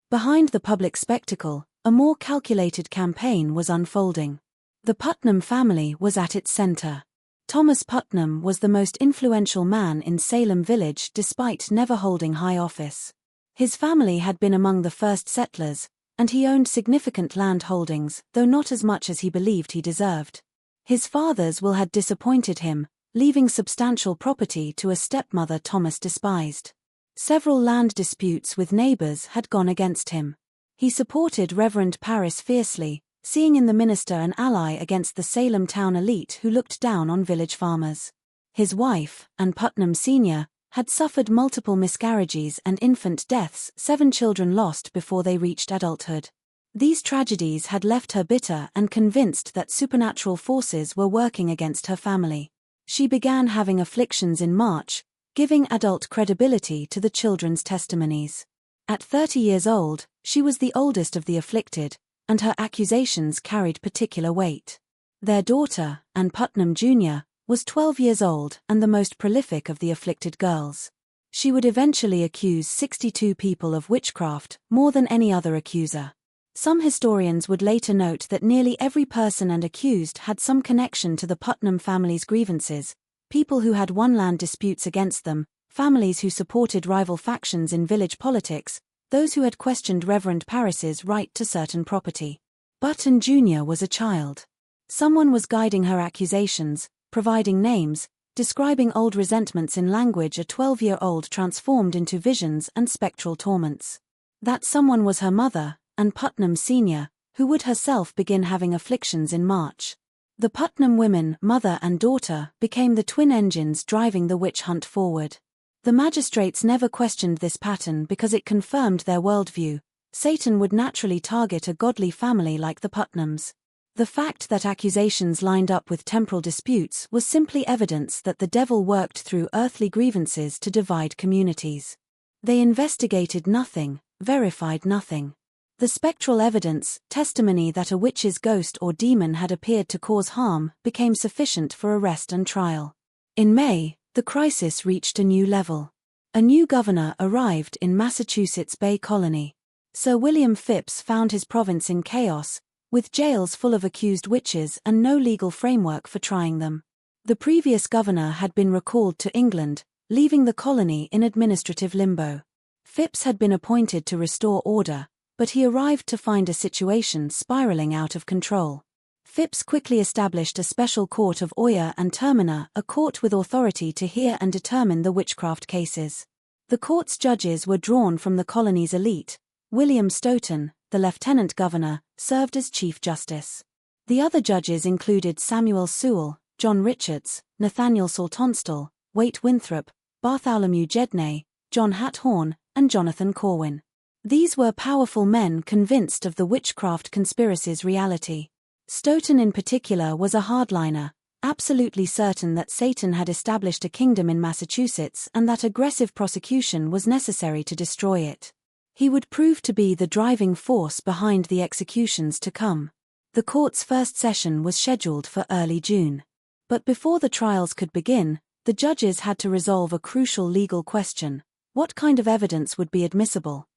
Behind the public spectacle, a more calculated campaign was unfolding. The Putnam family was at its center. Thomas Putnam was the most influential man in Salem Village despite never holding high office. His family had been among the first settlers, and he owned significant land holdings, though not as much as he believed he deserved. His father's will had disappointed him, leaving substantial property to a stepmother Thomas despised. Several land disputes with neighbors had gone against him. He supported Reverend Parris fiercely, seeing in the minister an ally against the Salem town elite who looked down on village farmers. His wife, Ann Putnam Sr., had suffered multiple miscarriages and infant deaths, 7 children lost before they reached adulthood. These tragedies had left her bitter and convinced that supernatural forces were working against her family. She began having afflictions in March, giving adult credibility to the children's testimonies. At 30 years old, she was the oldest of the afflicted, and her accusations carried particular weight. Their daughter, Ann Putnam Jr., was 12 years old and the most prolific of the afflicted girls. She would eventually accuse 62 people of witchcraft, more than any other accuser. Some historians would later note that nearly every person and accused had some connection to the Putnam family's grievances: people who had won land disputes against them, families who supported rival factions in village politics, those who had questioned Reverend Parris's right to certain property. Button Jr. was a child. Someone was guiding her accusations, providing names, describing old resentments in language a 12-year-old transformed into visions and spectral torments. That someone was her mother, Ann Putnam Sr., who would herself begin having afflictions in March. The Putnam women, mother and daughter, became the twin engines driving the witch hunt forward. The magistrates never questioned this pattern because it confirmed their worldview. Satan would naturally target a godly family like the Putnams. The fact that accusations lined up with temporal disputes was simply evidence that the devil worked through earthly grievances to divide communities. They investigated nothing, verified nothing. The spectral evidence, testimony that a witch's ghost or demon had appeared to cause harm, became sufficient for arrest and trial. In May, the crisis reached a new level. A new governor arrived in Massachusetts Bay Colony. Sir William Phipps found his province in chaos, with jails full of accused witches and no legal framework for trying them. The previous governor had been recalled to England, leaving the colony in administrative limbo. Phipps had been appointed to restore order, but he arrived to find a situation spiraling out of control. Phipps quickly established a special court of Oyer and Terminer, a court with authority to hear and determine the witchcraft cases. The court's judges were drawn from the colony's elite. William Stoughton, the lieutenant governor, served as chief justice. The other judges included Samuel Sewell, John Richards, Nathaniel Saltonstall, Waite Winthrop, Bartholomew Gedney, John Hathorne, and Jonathan Corwin. These were powerful men convinced of the witchcraft conspiracy's reality. Stoughton in particular was a hardliner, absolutely certain that Satan had established a kingdom in Massachusetts and that aggressive prosecution was necessary to destroy it. He would prove to be the driving force behind the executions to come. The court's first session was scheduled for early June. But before the trials could begin, the judges had to resolve a crucial legal question: what kind of evidence would be admissible?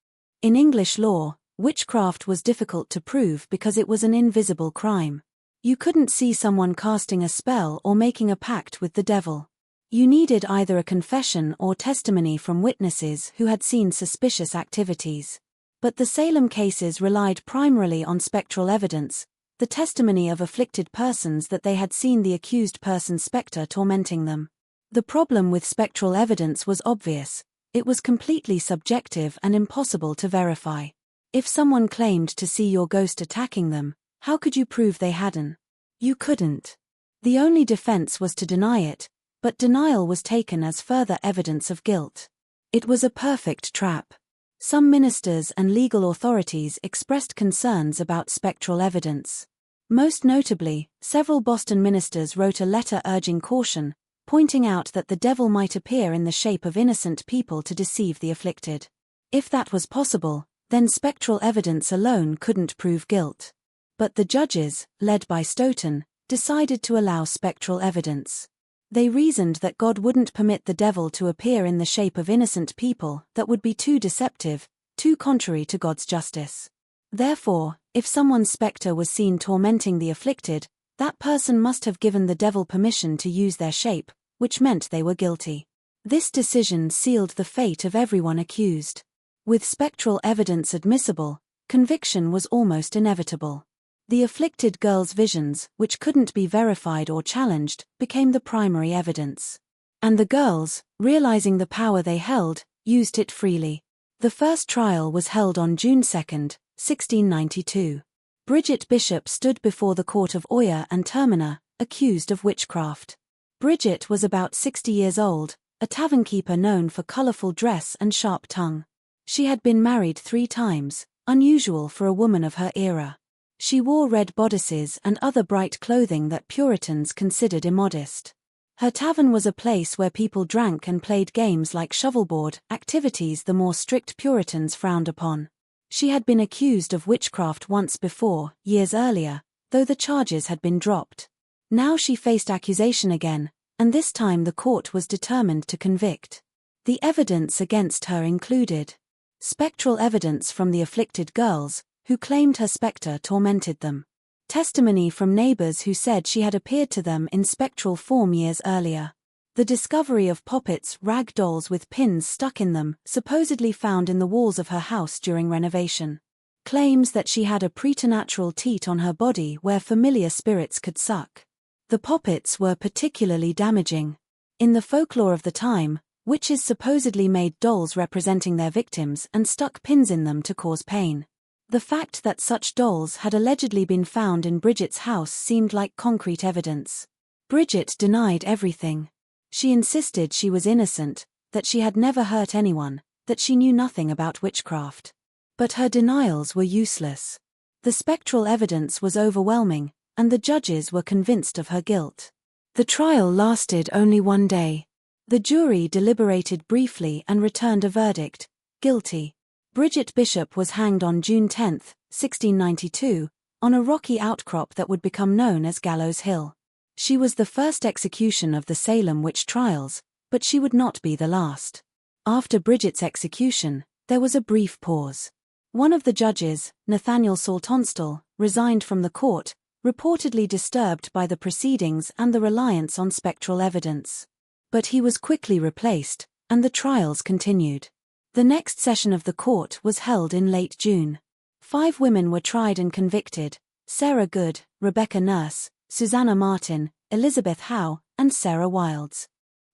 In English law, witchcraft was difficult to prove because it was an invisible crime. You couldn't see someone casting a spell or making a pact with the devil. You needed either a confession or testimony from witnesses who had seen suspicious activities. But the Salem cases relied primarily on spectral evidence, the testimony of afflicted persons that they had seen the accused person's specter tormenting them. The problem with spectral evidence was obvious: it was completely subjective and impossible to verify. If someone claimed to see your ghost attacking them, how could you prove they hadn't? You couldn't. The only defense was to deny it, but denial was taken as further evidence of guilt. It was a perfect trap. Some ministers and legal authorities expressed concerns about spectral evidence. Most notably, several Boston ministers wrote a letter urging caution, pointing out that the devil might appear in the shape of innocent people to deceive the afflicted. If that was possible, then spectral evidence alone couldn't prove guilt. But the judges, led by Stoughton, decided to allow spectral evidence. They reasoned that God wouldn't permit the devil to appear in the shape of innocent people; that would be too deceptive, too contrary to God's justice. Therefore, if someone's specter was seen tormenting the afflicted, that person must have given the devil permission to use their shape, which meant they were guilty. This decision sealed the fate of everyone accused. With spectral evidence admissible, conviction was almost inevitable. The afflicted girl's visions, which couldn't be verified or challenged, became the primary evidence. And the girls, realizing the power they held, used it freely. The first trial was held on June 2, 1692. Bridget Bishop stood before the court of Oyer and Terminer, accused of witchcraft. Bridget was about 60 years old, a tavern-keeper known for colorful dress and sharp tongue. She had been married 3 times, unusual for a woman of her era. She wore red bodices and other bright clothing that Puritans considered immodest. Her tavern was a place where people drank and played games like shovelboard, activities the more strict Puritans frowned upon. She had been accused of witchcraft once before, years earlier, though the charges had been dropped. Now she faced accusation again, and this time the court was determined to convict. The evidence against her included spectral evidence from the afflicted girls, who claimed her specter tormented them. Testimony from neighbors who said she had appeared to them in spectral form years earlier. The discovery of poppets, rag dolls with pins stuck in them, supposedly found in the walls of her house during renovation. Claims that she had a preternatural teat on her body where familiar spirits could suck. The poppets were particularly damaging. In the folklore of the time, witches supposedly made dolls representing their victims and stuck pins in them to cause pain. The fact that such dolls had allegedly been found in Bridget's house seemed like concrete evidence. Bridget denied everything. She insisted she was innocent, that she had never hurt anyone, that she knew nothing about witchcraft. But her denials were useless. The spectral evidence was overwhelming, and the judges were convinced of her guilt. The trial lasted only 1 day. The jury deliberated briefly and returned a verdict: guilty. Bridget Bishop was hanged on June 10, 1692, on a rocky outcrop that would become known as Gallows Hill. She was the first execution of the Salem Witch Trials, but she would not be the last. After Bridget's execution, there was a brief pause. One of the judges, Nathaniel Saltonstall, resigned from the court, reportedly disturbed by the proceedings and the reliance on spectral evidence. But he was quickly replaced, and the trials continued. The next session of the court was held in late June. 5 women were tried and convicted: Sarah Good, Rebecca Nurse, Susanna Martin, Elizabeth Howe, and Sarah Wilds.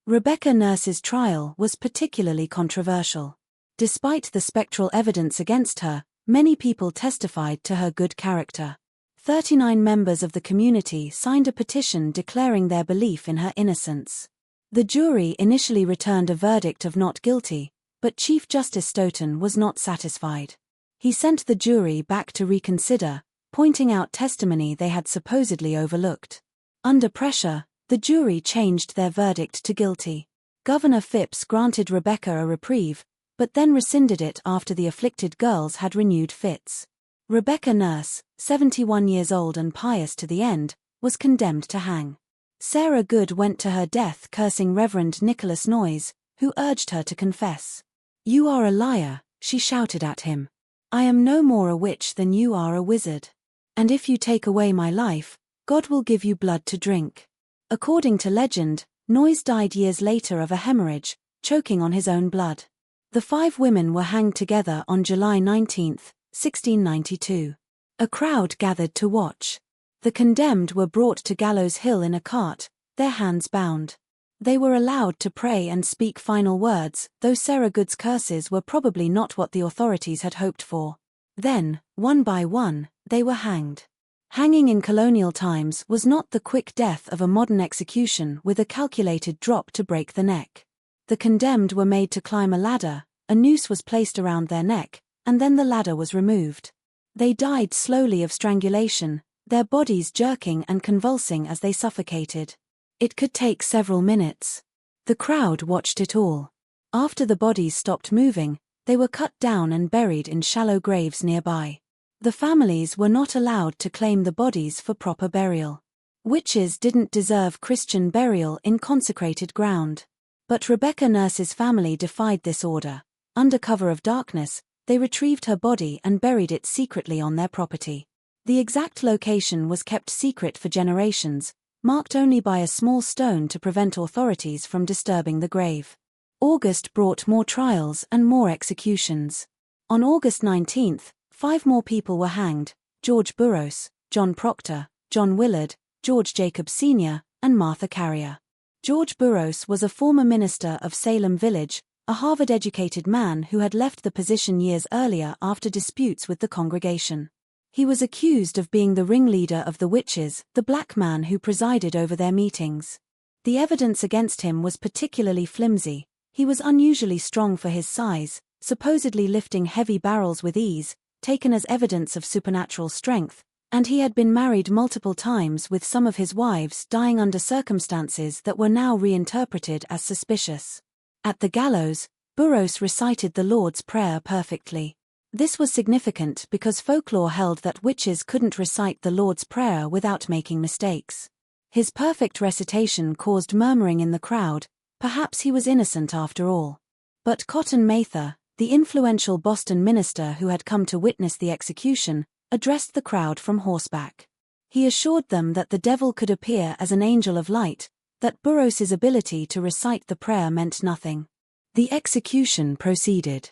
Rebecca Nurse's trial was particularly controversial. Despite the spectral evidence against her, many people testified to her good character. 39 members of the community signed a petition declaring their belief in her innocence. The jury initially returned a verdict of not guilty, but Chief Justice Stoughton was not satisfied. He sent the jury back to reconsider, pointing out testimony they had supposedly overlooked. Under pressure, the jury changed their verdict to guilty. Governor Phipps granted Rebecca a reprieve, but then rescinded it after the afflicted girls had renewed fits. Rebecca Nurse, 71 years old and pious to the end, was condemned to hang. Sarah Good went to her death cursing Reverend Nicholas Noyes, who urged her to confess. "You are a liar," she shouted at him. "I am no more a witch than you are a wizard. And if you take away my life, God will give you blood to drink." According to legend, Noyes died years later of a hemorrhage, choking on his own blood. The 5 women were hanged together on July 19, 1692. A crowd gathered to watch. The condemned were brought to Gallows Hill in a cart, their hands bound. They were allowed to pray and speak final words, though Sarah Good's curses were probably not what the authorities had hoped for. Then, one by one, they were hanged. Hanging in colonial times was not the quick death of a modern execution with a calculated drop to break the neck. The condemned were made to climb a ladder, a noose was placed around their neck, and then the ladder was removed. They died slowly of strangulation, their bodies jerking and convulsing as they suffocated. It could take several minutes. The crowd watched it all. After the bodies stopped moving, they were cut down and buried in shallow graves nearby. The families were not allowed to claim the bodies for proper burial. Witches didn't deserve Christian burial in consecrated ground. But Rebecca Nurse's family defied this order. Under cover of darkness, they retrieved her body and buried it secretly on their property. The exact location was kept secret for generations, marked only by a small stone to prevent authorities from disturbing the grave. August brought more trials and more executions. On August 19, 5 more people were hanged: George Burroughs, John Proctor, John Willard, George Jacob Sr., and Martha Carrier. George Burroughs was a former minister of Salem Village, a Harvard-educated man who had left the position years earlier after disputes with the congregation. He was accused of being the ringleader of the witches, the black man who presided over their meetings. The evidence against him was particularly flimsy. He was unusually strong for his size, supposedly lifting heavy barrels with ease, taken as evidence of supernatural strength, and he had been married multiple times, with some of his wives dying under circumstances that were now reinterpreted as suspicious. At the gallows, Burroughs recited the Lord's Prayer perfectly. This was significant because folklore held that witches couldn't recite the Lord's Prayer without making mistakes. His perfect recitation caused murmuring in the crowd. Perhaps he was innocent after all. But Cotton Mather, the influential Boston minister who had come to witness the execution, addressed the crowd from horseback. He assured them that the devil could appear as an angel of light, that Burroughs's ability to recite the prayer meant nothing. The execution proceeded.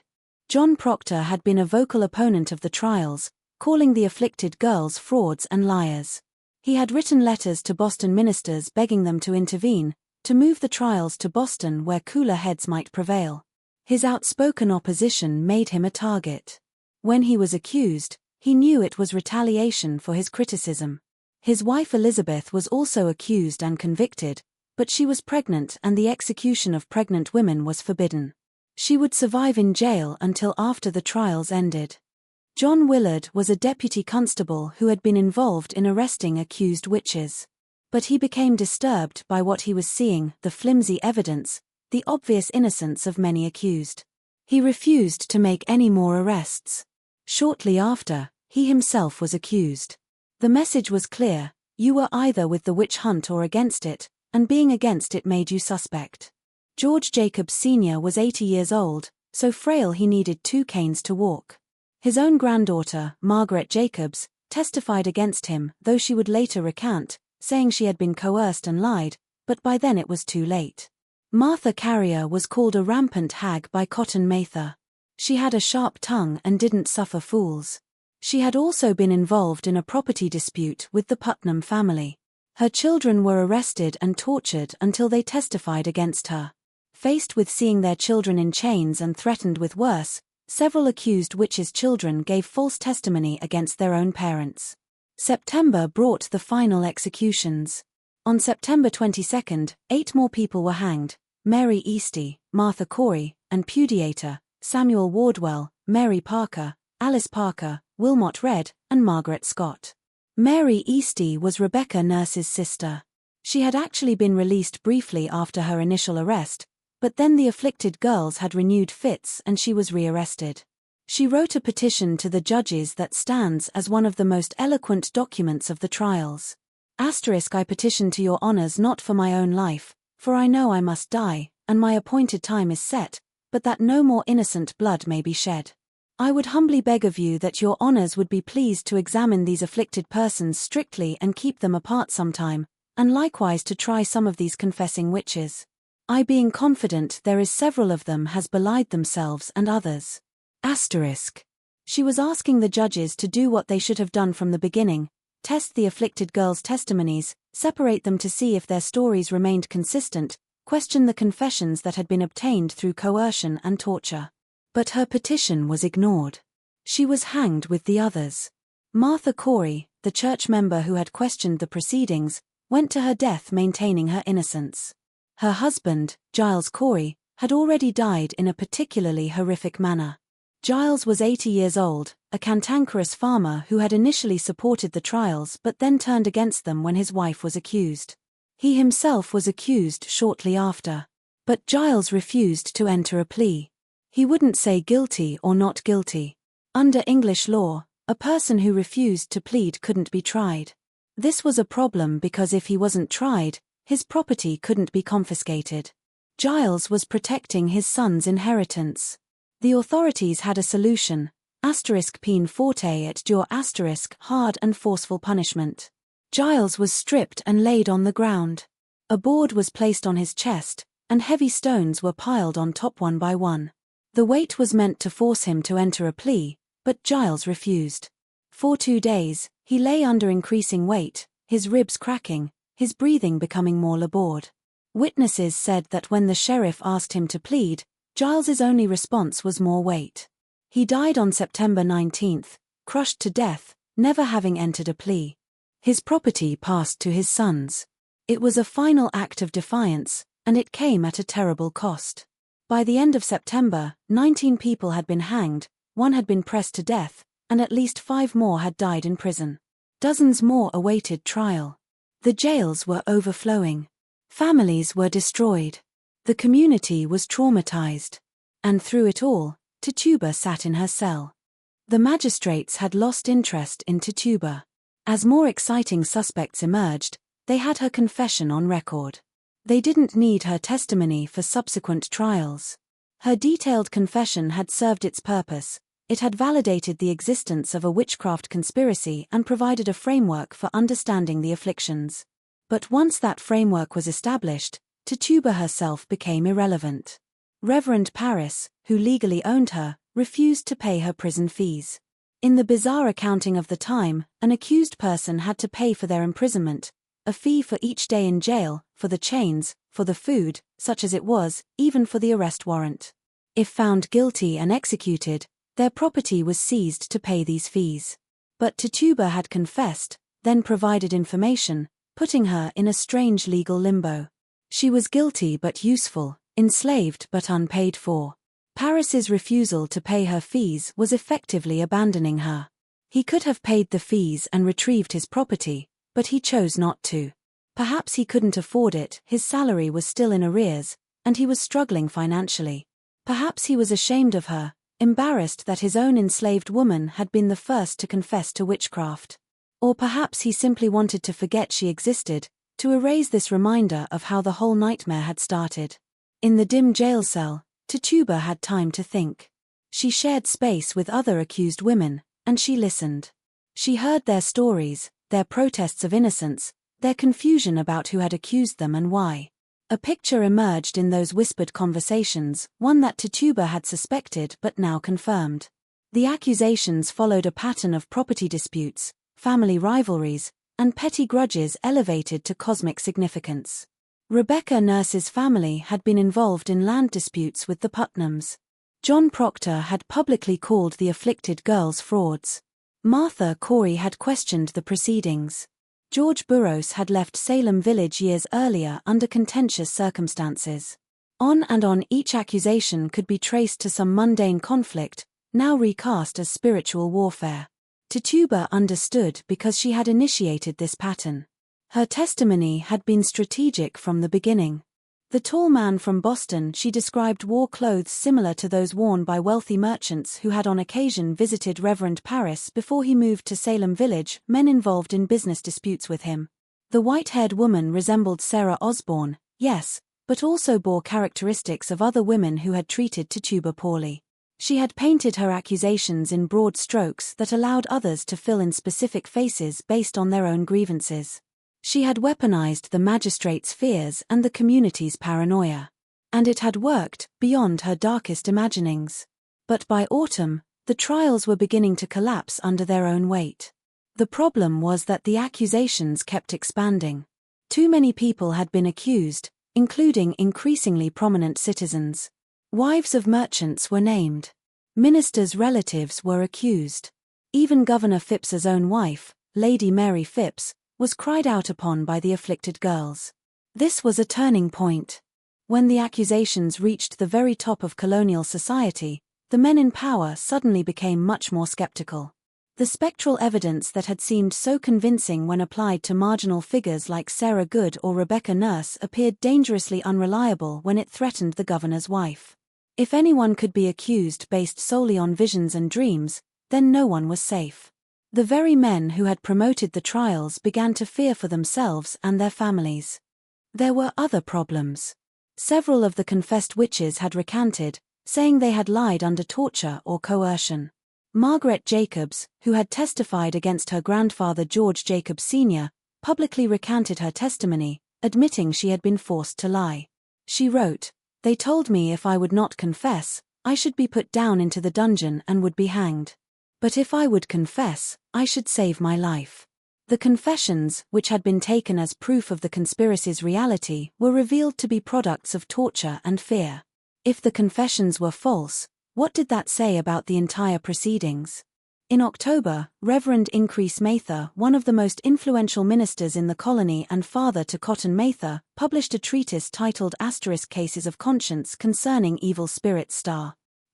John Proctor had been a vocal opponent of the trials, calling the afflicted girls frauds and liars. He had written letters to Boston ministers begging them to intervene, to move the trials to Boston where cooler heads might prevail. His outspoken opposition made him a target. When he was accused, he knew it was retaliation for his criticism. His wife Elizabeth was also accused and convicted, but she was pregnant and the execution of pregnant women was forbidden. She would survive in jail until after the trials ended. John Willard was a deputy constable who had been involved in arresting accused witches. But he became disturbed by what he was seeing, the flimsy evidence, the obvious innocence of many accused. He refused to make any more arrests. Shortly after, he himself was accused. The message was clear: you were either with the witch hunt or against it, and being against it made you suspect. George Jacob Sr. was 80 years old, so frail he needed 2 canes to walk. His own granddaughter, Margaret Jacobs, testified against him, though she would later recant, saying she had been coerced and lied, but by then it was too late. Martha Carrier was called a rampant hag by Cotton Mather. She had a sharp tongue and didn't suffer fools. She had also been involved in a property dispute with the Putnam family. Her children were arrested and tortured until they testified against her. Faced with seeing their children in chains and threatened with worse, several accused witches' children gave false testimony against their own parents. September brought the final executions. On September 22, 8 more people were hanged: Mary Easty, Martha Corey, and Pudiator, Samuel Wardwell, Mary Parker, Alice Parker, Wilmot Redd, and Margaret Scott. Mary Easty was Rebecca Nurse's sister. She had actually been released briefly after her initial arrest, but then the afflicted girls had renewed fits and she was rearrested. She wrote a petition to the judges that stands as one of the most eloquent documents of the trials. *I petition to your honours not for my own life, for I know I must die, and my appointed time is set, but that no more innocent blood may be shed. I would humbly beg of you that your honours would be pleased to examine these afflicted persons strictly and keep them apart sometime, and likewise to try some of these confessing witches. I being confident there is several of them has belied themselves and others. She was asking the judges to do what they should have done from the beginning: test the afflicted girls' testimonies, separate them to see if their stories remained consistent, question the confessions that had been obtained through coercion and torture. But her petition was ignored. She was hanged with the others. Martha Corey, the church member who had questioned the proceedings, went to her death maintaining her innocence. Her husband, Giles Corey, had already died in a particularly horrific manner. Giles was 80 years old, a cantankerous farmer who had initially supported the trials but then turned against them when his wife was accused. He himself was accused shortly after. But Giles refused to enter a plea. He wouldn't say guilty or not guilty. Under English law, a person who refused to plead couldn't be tried. This was a problem because if he wasn't tried, his property couldn't be confiscated. Giles was protecting his son's inheritance. The authorities had a solution: peine forte et dure hard and forceful punishment. Giles was stripped and laid on the ground. A board was placed on his chest, and heavy stones were piled on top one by one. The weight was meant to force him to enter a plea, but Giles refused. For 2 days, he lay under increasing weight, his ribs cracking, his breathing becoming more labored. Witnesses said that when the sheriff asked him to plead, Giles's only response was more weight. He died on September 19, crushed to death, never having entered a plea. His property passed to his sons. It was a final act of defiance, and it came at a terrible cost. By the end of September, 19 people had been hanged, 1 had been pressed to death, and at least 5 more had died in prison. Dozens more awaited trial. The jails were overflowing. Families were destroyed. The community was traumatized. And through it all, Tituba sat in her cell. The magistrates had lost interest in Tituba. As more exciting suspects emerged, they had her confession on record. They didn't need her testimony for subsequent trials. Her detailed confession had served its purpose. It had validated the existence of a witchcraft conspiracy and provided a framework for understanding the afflictions. But once that framework was established, Tituba herself became irrelevant. Reverend Paris, who legally owned her, refused to pay her prison fees. In the bizarre accounting of the time, an accused person had to pay for their imprisonment, a fee for each day in jail, for the chains, for the food, such as it was, even for the arrest warrant. If found guilty and executed, their property was seized to pay these fees. But Tituba had confessed, then provided information, putting her in a strange legal limbo. She was guilty but useful, enslaved but unpaid for. Paris's refusal to pay her fees was effectively abandoning her. He could have paid the fees and retrieved his property, but he chose not to. Perhaps he couldn't afford it, his salary was still in arrears, and he was struggling financially. Perhaps he was ashamed of her, embarrassed that his own enslaved woman had been the first to confess to witchcraft. Or perhaps he simply wanted to forget she existed, to erase this reminder of how the whole nightmare had started. In the dim jail cell, Tituba had time to think. She shared space with other accused women, and she listened. She heard their stories, their protests of innocence, their confusion about who had accused them and why. A picture emerged in those whispered conversations, one that Tituba had suspected but now confirmed. The accusations followed a pattern of property disputes, family rivalries, and petty grudges elevated to cosmic significance. Rebecca Nurse's family had been involved in land disputes with the Putnams. John Proctor had publicly called the afflicted girls frauds. Martha Corey had questioned the proceedings. George Burroughs had left Salem Village years earlier under contentious circumstances. On and on each accusation could be traced to some mundane conflict, now recast as spiritual warfare. Tituba understood because she had initiated this pattern. Her testimony had been strategic from the beginning. The tall man from Boston she described wore clothes similar to those worn by wealthy merchants who had on occasion visited Reverend Parris before he moved to Salem Village, men involved in business disputes with him. The white-haired woman resembled Sarah Osborne, yes, but also bore characteristics of other women who had treated Tituba poorly. She had painted her accusations in broad strokes that allowed others to fill in specific faces based on their own grievances. She had weaponized the magistrate's fears and the community's paranoia. And it had worked, beyond her darkest imaginings. But by autumn, the trials were beginning to collapse under their own weight. The problem was that the accusations kept expanding. Too many people had been accused, including increasingly prominent citizens. Wives of merchants were named. Ministers' relatives were accused. Even Governor Phipps's own wife, Lady Mary Phipps, was cried out upon by the afflicted girls. This was a turning point. When the accusations reached the very top of colonial society, the men in power suddenly became much more skeptical. The spectral evidence that had seemed so convincing when applied to marginal figures like Sarah Good or Rebecca Nurse appeared dangerously unreliable when it threatened the governor's wife. If anyone could be accused based solely on visions and dreams, then no one was safe. The very men who had promoted the trials began to fear for themselves and their families. There were other problems. Several of the confessed witches had recanted, saying they had lied under torture or coercion. Margaret Jacobs, who had testified against her grandfather George Jacobs Sr., publicly recanted her testimony, admitting she had been forced to lie. She wrote, "They told me if I would not confess, I should be put down into the dungeon and would be hanged. But if I would confess, I should save my life." The confessions, which had been taken as proof of the conspiracy's reality, were revealed to be products of torture and fear. If the confessions were false, what did that say about the entire proceedings? In October, Reverend Increase Mather, one of the most influential ministers in the colony and father to Cotton Mather, published a treatise titled *Cases of Conscience Concerning Evil Spirits*.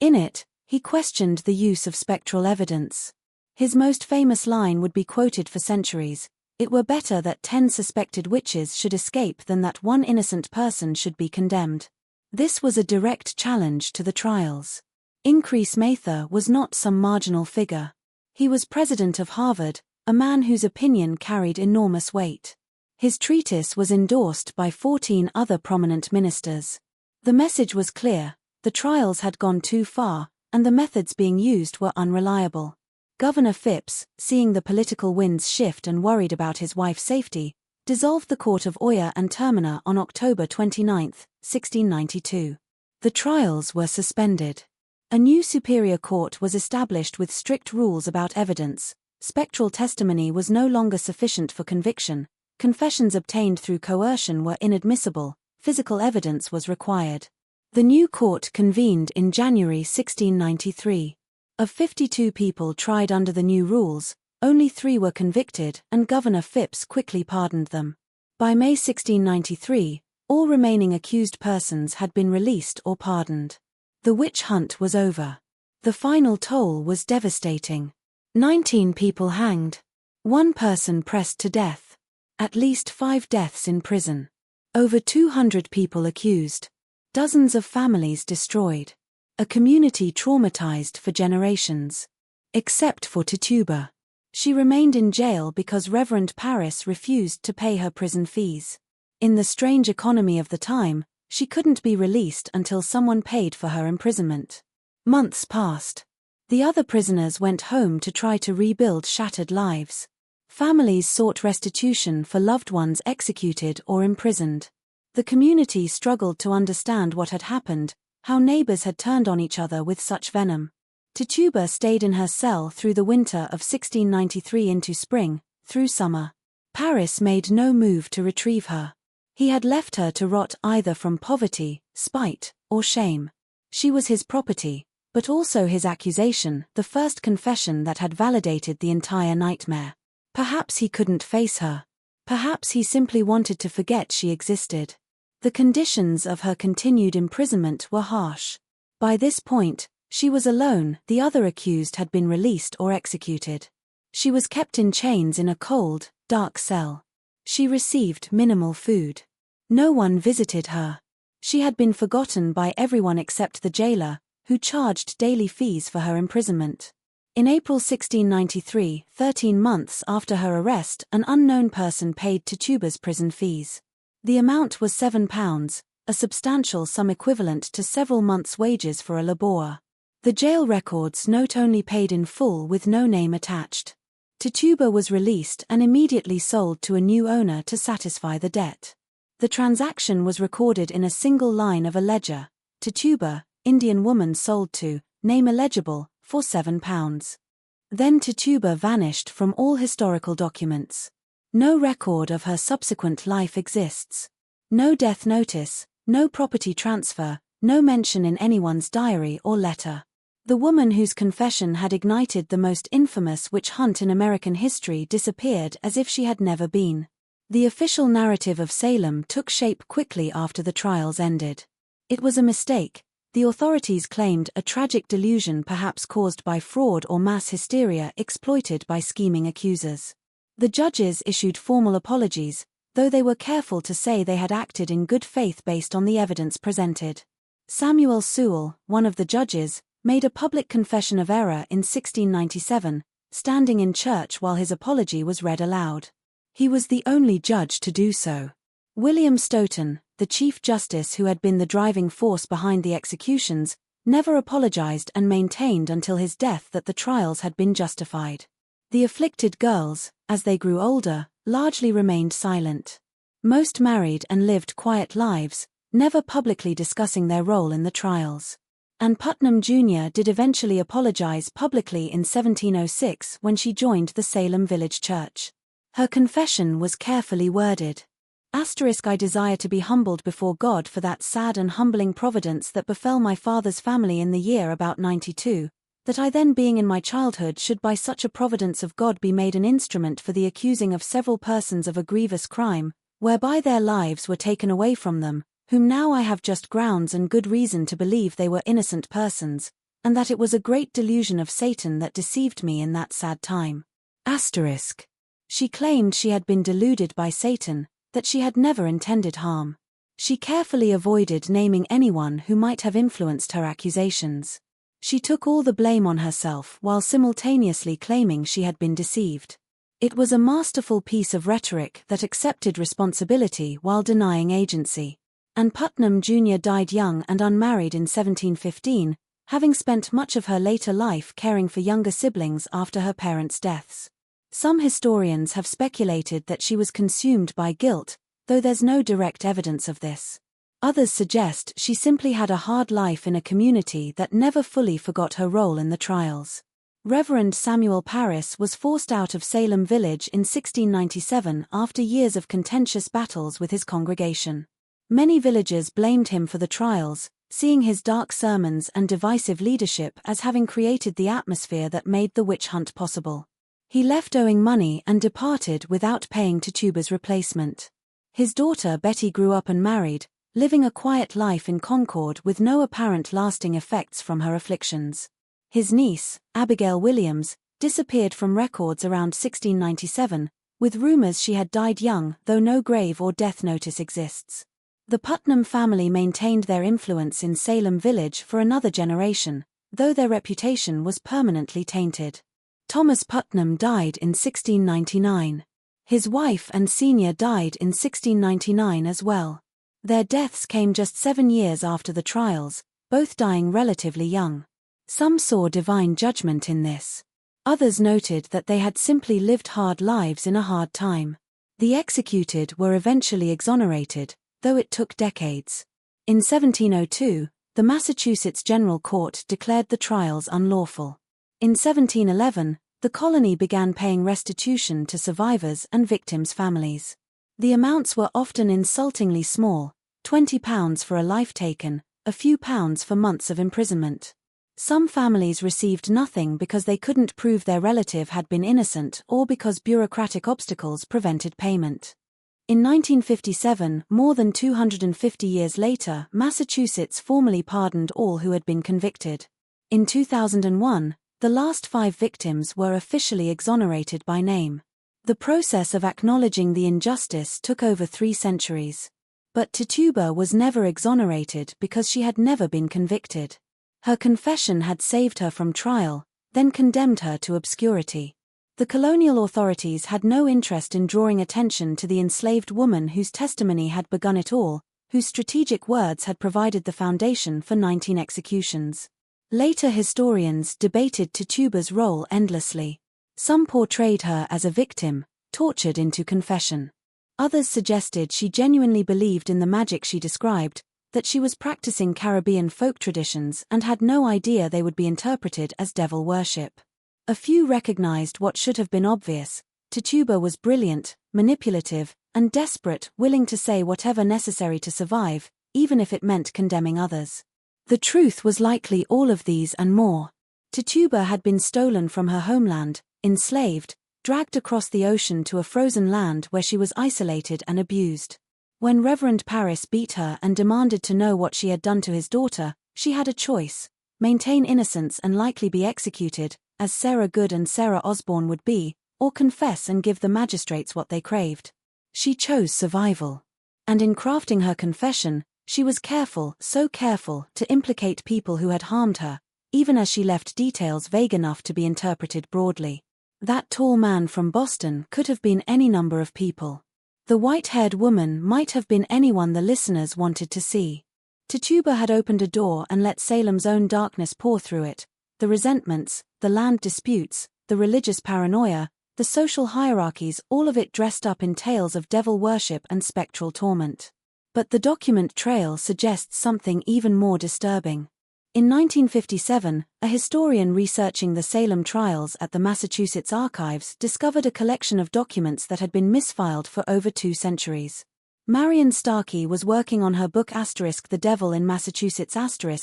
In it, he questioned the use of spectral evidence. His most famous line would be quoted for centuries: "It were better that 10 suspected witches should escape than that one innocent person should be condemned." This was a direct challenge to the trials. Increase Mather was not some marginal figure. He was president of Harvard, a man whose opinion carried enormous weight. His treatise was endorsed by 14 other prominent ministers. The message was clear: the trials had gone too far, and the methods being used were unreliable. Governor Phipps, seeing the political winds shift and worried about his wife's safety, dissolved the Court of Oyer and Terminer on October 29, 1692. The trials were suspended. A new superior court was established with strict rules about evidence. Spectral testimony was no longer sufficient for conviction, confessions obtained through coercion were inadmissible, physical evidence was required. The new court convened in January 1693. Of 52 people tried under the new rules, only 3 were convicted, and Governor Phipps quickly pardoned them. By May 1693, all remaining accused persons had been released or pardoned. The witch hunt was over. The final toll was devastating. 19 people hanged. 1 person pressed to death. At least 5 deaths in prison. Over 200 people accused. Dozens of families destroyed. A community traumatized for generations. Except for Tituba. She remained in jail because Reverend Parris refused to pay her prison fees. In the strange economy of the time, she couldn't be released until someone paid for her imprisonment. Months passed. The other prisoners went home to try to rebuild shattered lives. Families sought restitution for loved ones executed or imprisoned. The community struggled to understand what had happened, how neighbors had turned on each other with such venom. Tituba stayed in her cell through the winter of 1693 into spring, through summer. Paris made no move to retrieve her. He had left her to rot either from poverty, spite, or shame. She was his property, but also his accusation, the first confession that had validated the entire nightmare. Perhaps he couldn't face her. Perhaps he simply wanted to forget she existed. The conditions of her continued imprisonment were harsh. By this point, she was alone. The other accused had been released or executed. She was kept in chains in a cold, dark cell. She received minimal food. No one visited her. She had been forgotten by everyone except the jailer, who charged daily fees for her imprisonment. In April 1693, 13 months after her arrest, an unknown person paid Tituba's prison fees. The amount was £7, a substantial sum equivalent to several months' wages for a laborer. The jail records note only paid in full with no name attached. Tituba was released and immediately sold to a new owner to satisfy the debt. The transaction was recorded in a single line of a ledger. Tituba, Indian woman sold to, name illegible, for £7. Then Tituba vanished from all historical documents. No record of her subsequent life exists. No death notice, no property transfer, no mention in anyone's diary or letter. The woman whose confession had ignited the most infamous witch hunt in American history disappeared as if she had never been. The official narrative of Salem took shape quickly after the trials ended. It was a mistake, the authorities claimed, a tragic delusion perhaps caused by fraud or mass hysteria exploited by scheming accusers. The judges issued formal apologies, though they were careful to say they had acted in good faith based on the evidence presented. Samuel Sewall, one of the judges, made a public confession of error in 1697, standing in church while his apology was read aloud. He was the only judge to do so. William Stoughton, the Chief Justice who had been the driving force behind the executions, never apologized and maintained until his death that the trials had been justified. The afflicted girls, as they grew older, largely remained silent. Most married and lived quiet lives, never publicly discussing their role in the trials. Ann Putnam Jr. did eventually apologize publicly in 1706 when she joined the Salem Village Church. Her confession was carefully worded. I desire to be humbled before God for that sad and humbling providence that befell my father's family in the year about 92, that I then being in my childhood should by such a providence of God be made an instrument for the accusing of several persons of a grievous crime, whereby their lives were taken away from them, whom now I have just grounds and good reason to believe they were innocent persons, and that it was a great delusion of Satan that deceived me in that sad time. She claimed she had been deluded by Satan, that she had never intended harm. She carefully avoided naming anyone who might have influenced her accusations. She took all the blame on herself while simultaneously claiming she had been deceived. It was a masterful piece of rhetoric that accepted responsibility while denying agency. Ann Putnam Jr. died young and unmarried in 1715, having spent much of her later life caring for younger siblings after her parents' deaths. Some historians have speculated that she was consumed by guilt, though there's no direct evidence of this. Others suggest she simply had a hard life in a community that never fully forgot her role in the trials. Reverend Samuel Parris was forced out of Salem Village in 1697 after years of contentious battles with his congregation. Many villagers blamed him for the trials, seeing his dark sermons and divisive leadership as having created the atmosphere that made the witch hunt possible. He left owing money and departed without paying Tituba's replacement. His daughter Betty grew up and married, living a quiet life in concord with no apparent lasting effects from her afflictions. His niece, Abigail Williams, disappeared from records around 1697, with rumors she had died young, though no grave or death notice exists. The Putnam family maintained their influence in Salem Village for another generation, though their reputation was permanently tainted. Thomas Putnam died in 1699. His wife and senior died in 1699 as well. Their deaths came just 7 years after the trials, both dying relatively young. Some saw divine judgment in this. Others noted that they had simply lived hard lives in a hard time. The executed were eventually exonerated, though it took decades. In 1702, the Massachusetts General Court declared the trials unlawful. In 1711, the colony began paying restitution to survivors and victims' families. The amounts were often insultingly small, £20 for a life taken, a few pounds for months of imprisonment. Some families received nothing because they couldn't prove their relative had been innocent or because bureaucratic obstacles prevented payment. In 1957, more than 250 years later, Massachusetts formally pardoned all who had been convicted. In 2001, the last 5 victims were officially exonerated by name. The process of acknowledging the injustice took over 3 centuries. But Tituba was never exonerated because she had never been convicted. Her confession had saved her from trial, then condemned her to obscurity. The colonial authorities had no interest in drawing attention to the enslaved woman whose testimony had begun it all, whose strategic words had provided the foundation for 19 executions. Later historians debated Tituba's role endlessly. Some portrayed her as a victim, tortured into confession. Others suggested she genuinely believed in the magic she described, that she was practicing Caribbean folk traditions and had no idea they would be interpreted as devil worship. A few recognized what should have been obvious: Tituba was brilliant, manipulative, and desperate, willing to say whatever necessary to survive, even if it meant condemning others. The truth was likely all of these and more. Tituba had been stolen from her homeland, enslaved, dragged across the ocean to a frozen land where she was isolated and abused. When Reverend Parris beat her and demanded to know what she had done to his daughter, she had a choice: maintain innocence and likely be executed, as Sarah Good and Sarah Osborne would be, or confess and give the magistrates what they craved. She chose survival. And in crafting her confession, she was careful, so careful, to implicate people who had harmed her, even as she left details vague enough to be interpreted broadly. That tall man from Boston could have been any number of people. The white-haired woman might have been anyone the listeners wanted to see. Tituba had opened a door and let Salem's own darkness pour through it: the resentments, the land disputes, the religious paranoia, the social hierarchies, all of it dressed up in tales of devil worship and spectral torment. But the document trail suggests something even more disturbing. In 1957, a historian researching the Salem trials at the Massachusetts Archives discovered a collection of documents that had been misfiled for over 2 centuries. Marion Starkey was working on her book *The Devil in Massachusetts*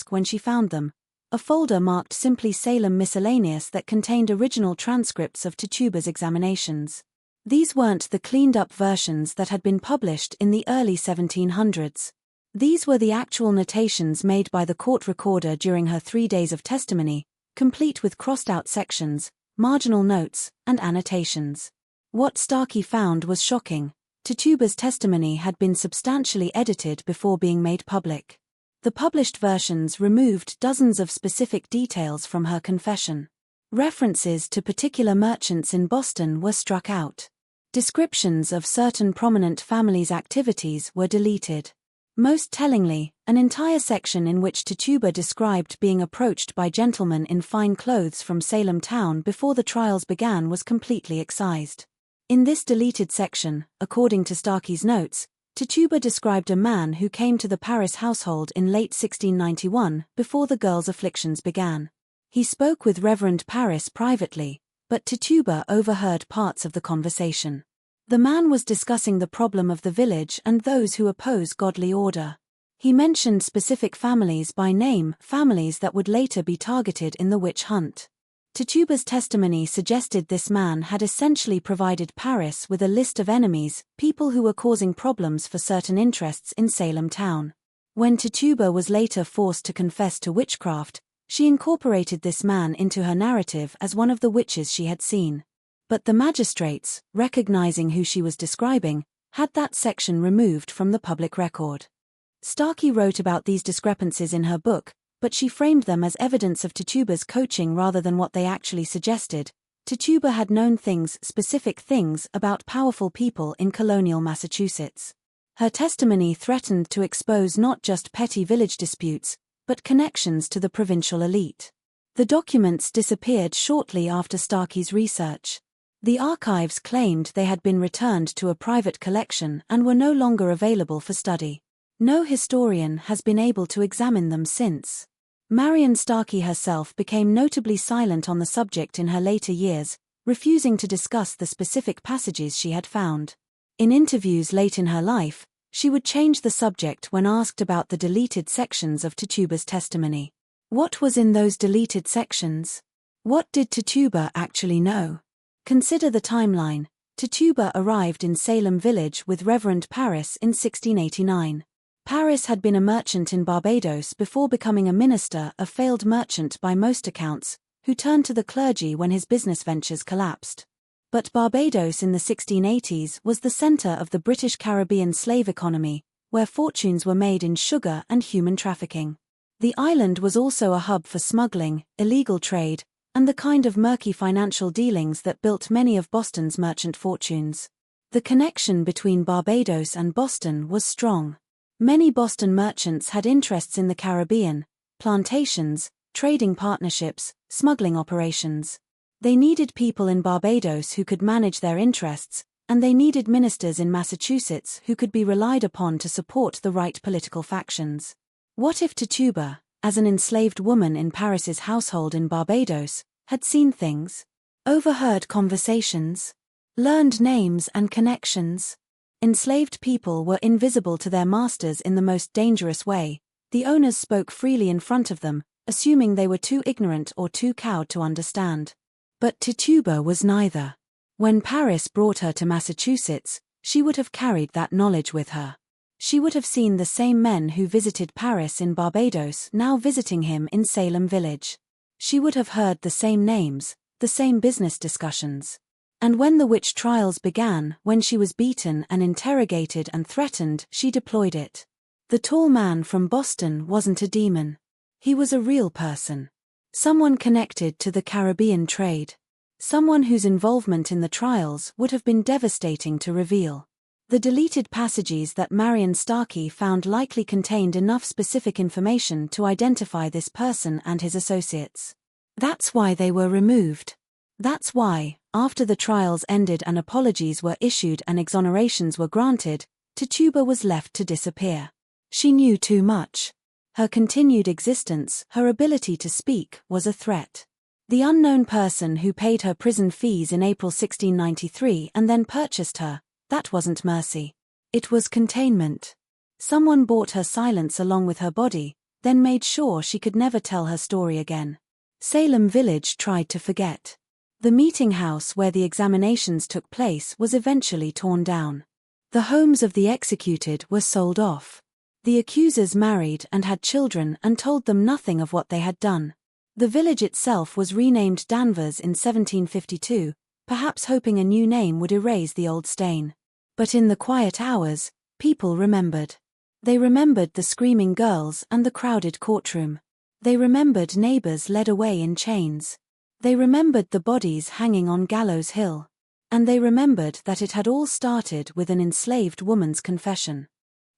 when she found them, a folder marked simply Salem Miscellaneous that contained original transcripts of Tituba's examinations. These weren't the cleaned-up versions that had been published in the early 1700s. These were the actual notations made by the court recorder during her 3 days of testimony, complete with crossed-out sections, marginal notes, and annotations. What Starkey found was shocking. Tituba's testimony had been substantially edited before being made public. The published versions removed dozens of specific details from her confession. References to particular merchants in Boston were struck out. Descriptions of certain prominent families' activities were deleted. Most tellingly, an entire section in which Tituba described being approached by gentlemen in fine clothes from Salem town before the trials began was completely excised. In this deleted section, according to Starkey's notes, Tituba described a man who came to the Parris household in late 1691, before the girl's afflictions began. He spoke with Reverend Parris privately, but Tituba overheard parts of the conversation. The man was discussing the problem of the village and those who oppose godly order. He mentioned specific families by name, families that would later be targeted in the witch hunt. Tituba's testimony suggested this man had essentially provided Parris with a list of enemies, people who were causing problems for certain interests in Salem town. When Tituba was later forced to confess to witchcraft, she incorporated this man into her narrative as one of the witches she had seen. But the magistrates, recognizing who she was describing, had that section removed from the public record. Starkey wrote about these discrepancies in her book, but she framed them as evidence of Tituba's coaching rather than what they actually suggested. Tituba had known things, specific things, about powerful people in colonial Massachusetts. Her testimony threatened to expose not just petty village disputes, but connections to the provincial elite. The documents disappeared shortly after Starkey's research. The archives claimed they had been returned to a private collection and were no longer available for study. No historian has been able to examine them since. Marion Starkey herself became notably silent on the subject in her later years, refusing to discuss the specific passages she had found. In interviews late in her life, she would change the subject when asked about the deleted sections of Tituba's testimony. What was in those deleted sections? What did Tituba actually know? Consider the timeline. Tituba arrived in Salem Village with Reverend Parris in 1689. Parris had been a merchant in Barbados before becoming a minister, a failed merchant by most accounts, who turned to the clergy when his business ventures collapsed. But Barbados in the 1680s was the center of the British Caribbean slave economy, where fortunes were made in sugar and human trafficking. The island was also a hub for smuggling, illegal trade, and the kind of murky financial dealings that built many of Boston's merchant fortunes. The connection between Barbados and Boston was strong. Many Boston merchants had interests in the Caribbean, plantations, trading partnerships, smuggling operations. They needed people in Barbados who could manage their interests, and they needed ministers in Massachusetts who could be relied upon to support the right political factions. What if Tituba, as an enslaved woman in Parris's household in Barbados, had seen things, overheard conversations, learned names and connections? Enslaved people were invisible to their masters in the most dangerous way. The owners spoke freely in front of them, assuming they were too ignorant or too cowed to understand. But Tituba was neither. When Parris brought her to Massachusetts, she would have carried that knowledge with her. She would have seen the same men who visited Parris in Barbados now visiting him in Salem Village. She would have heard the same names, the same business discussions. And when the witch trials began, when she was beaten and interrogated and threatened, she deployed it. The tall man from Boston wasn't a demon. He was a real person. Someone connected to the Caribbean trade. Someone whose involvement in the trials would have been devastating to reveal. The deleted passages that Marion Starkey found likely contained enough specific information to identify this person and his associates. That's why they were removed. That's why, after the trials ended and apologies were issued and exonerations were granted, Tituba was left to disappear. She knew too much. Her continued existence, her ability to speak, was a threat. The unknown person who paid her prison fees in April 1693 and then purchased her, that wasn't mercy. It was containment. Someone bought her silence along with her body, then made sure she could never tell her story again. Salem Village tried to forget. The meeting house where the examinations took place was eventually torn down. The homes of the executed were sold off. The accusers married and had children and told them nothing of what they had done. The village itself was renamed Danvers in 1752, perhaps hoping a new name would erase the old stain. But in the quiet hours, people remembered. They remembered the screaming girls and the crowded courtroom. They remembered neighbors led away in chains. They remembered the bodies hanging on Gallows Hill. And they remembered that it had all started with an enslaved woman's confession.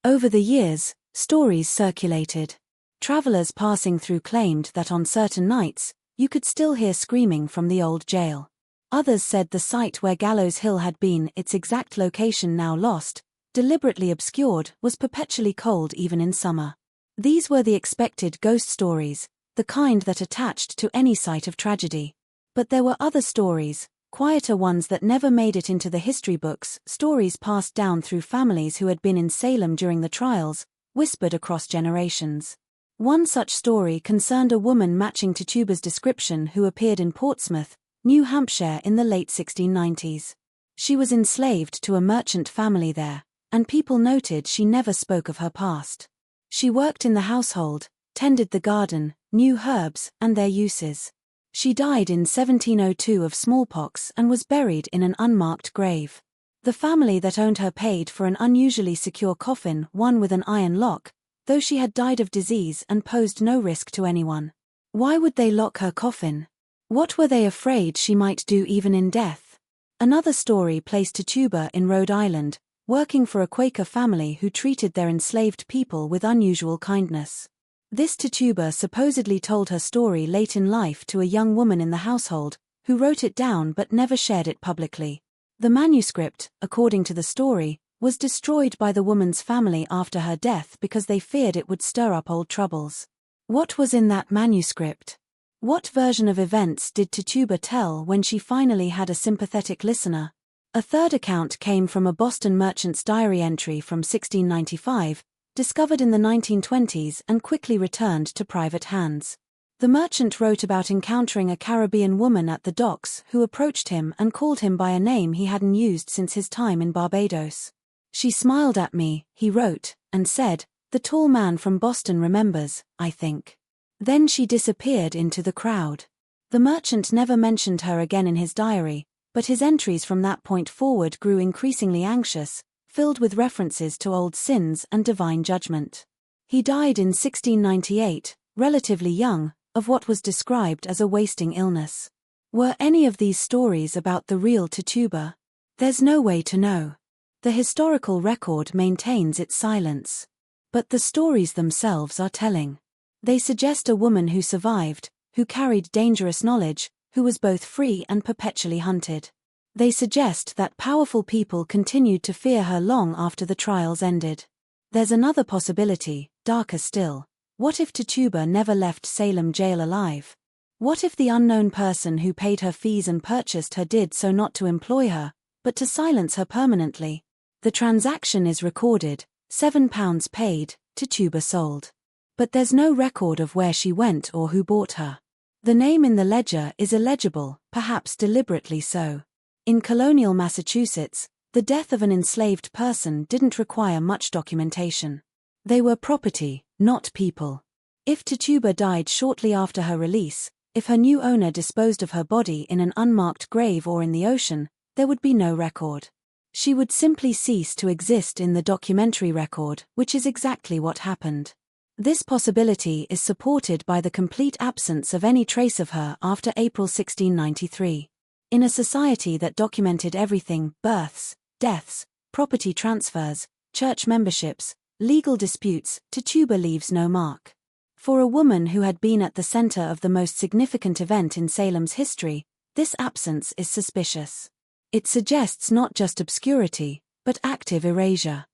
Over the years, stories circulated. Travelers passing through claimed that on certain nights, you could still hear screaming from the old jail. Others said the site where Gallows Hill had been, its exact location now lost, deliberately obscured, was perpetually cold even in summer. These were the expected ghost stories, the kind that attached to any site of tragedy. But there were other stories, quieter ones that never made it into the history books, stories passed down through families who had been in Salem during the trials, whispered across generations. One such story concerned a woman matching Tituba's description who appeared in Portsmouth, New Hampshire in the late 1690s. She was enslaved to a merchant family there, and people noted she never spoke of her past. She worked in the household, tended the garden, knew herbs and their uses. She died in 1702 of smallpox and was buried in an unmarked grave. The family that owned her paid for an unusually secure coffin, one with an iron lock, though she had died of disease and posed no risk to anyone. Why would they lock her coffin? What were they afraid she might do even in death? Another story placed Tituba in Rhode Island, working for a Quaker family who treated their enslaved people with unusual kindness. This Tituba supposedly told her story late in life to a young woman in the household, who wrote it down but never shared it publicly. The manuscript, according to the story, was destroyed by the woman's family after her death because they feared it would stir up old troubles. What was in that manuscript? What version of events did Tituba tell when she finally had a sympathetic listener? A third account came from a Boston merchant's diary entry from 1695, discovered in the 1920s and quickly returned to private hands. The merchant wrote about encountering a Caribbean woman at the docks who approached him and called him by a name he hadn't used since his time in Barbados. "She smiled at me," he wrote, and said, "The tall man from Boston remembers, I think." Then she disappeared into the crowd. The merchant never mentioned her again in his diary, but his entries from that point forward grew increasingly anxious, filled with references to old sins and divine judgment. He died in 1698, relatively young, of what was described as a wasting illness. Were any of these stories about the real Tituba? There's no way to know. The historical record maintains its silence. But the stories themselves are telling. They suggest a woman who survived, who carried dangerous knowledge, who was both free and perpetually hunted. They suggest that powerful people continued to fear her long after the trials ended. There's another possibility, darker still. What if Tituba never left Salem jail alive? What if the unknown person who paid her fees and purchased her did so not to employ her, but to silence her permanently? The transaction is recorded, £7 paid, Tituba sold. But there's no record of where she went or who bought her. The name in the ledger is illegible, perhaps deliberately so. In Colonial, Massachusetts, the death of an enslaved person didn't require much documentation. They were property, not people. If Tituba died shortly after her release, if her new owner disposed of her body in an unmarked grave or in the ocean, there would be no record. She would simply cease to exist in the documentary record, which is exactly what happened. This possibility is supported by the complete absence of any trace of her after April 1693. In a society that documented everything, births, deaths, property transfers, church memberships, legal disputes, Tituba leaves no mark. For a woman who had been at the center of the most significant event in Salem's history, this absence is suspicious. It suggests not just obscurity, but active erasure.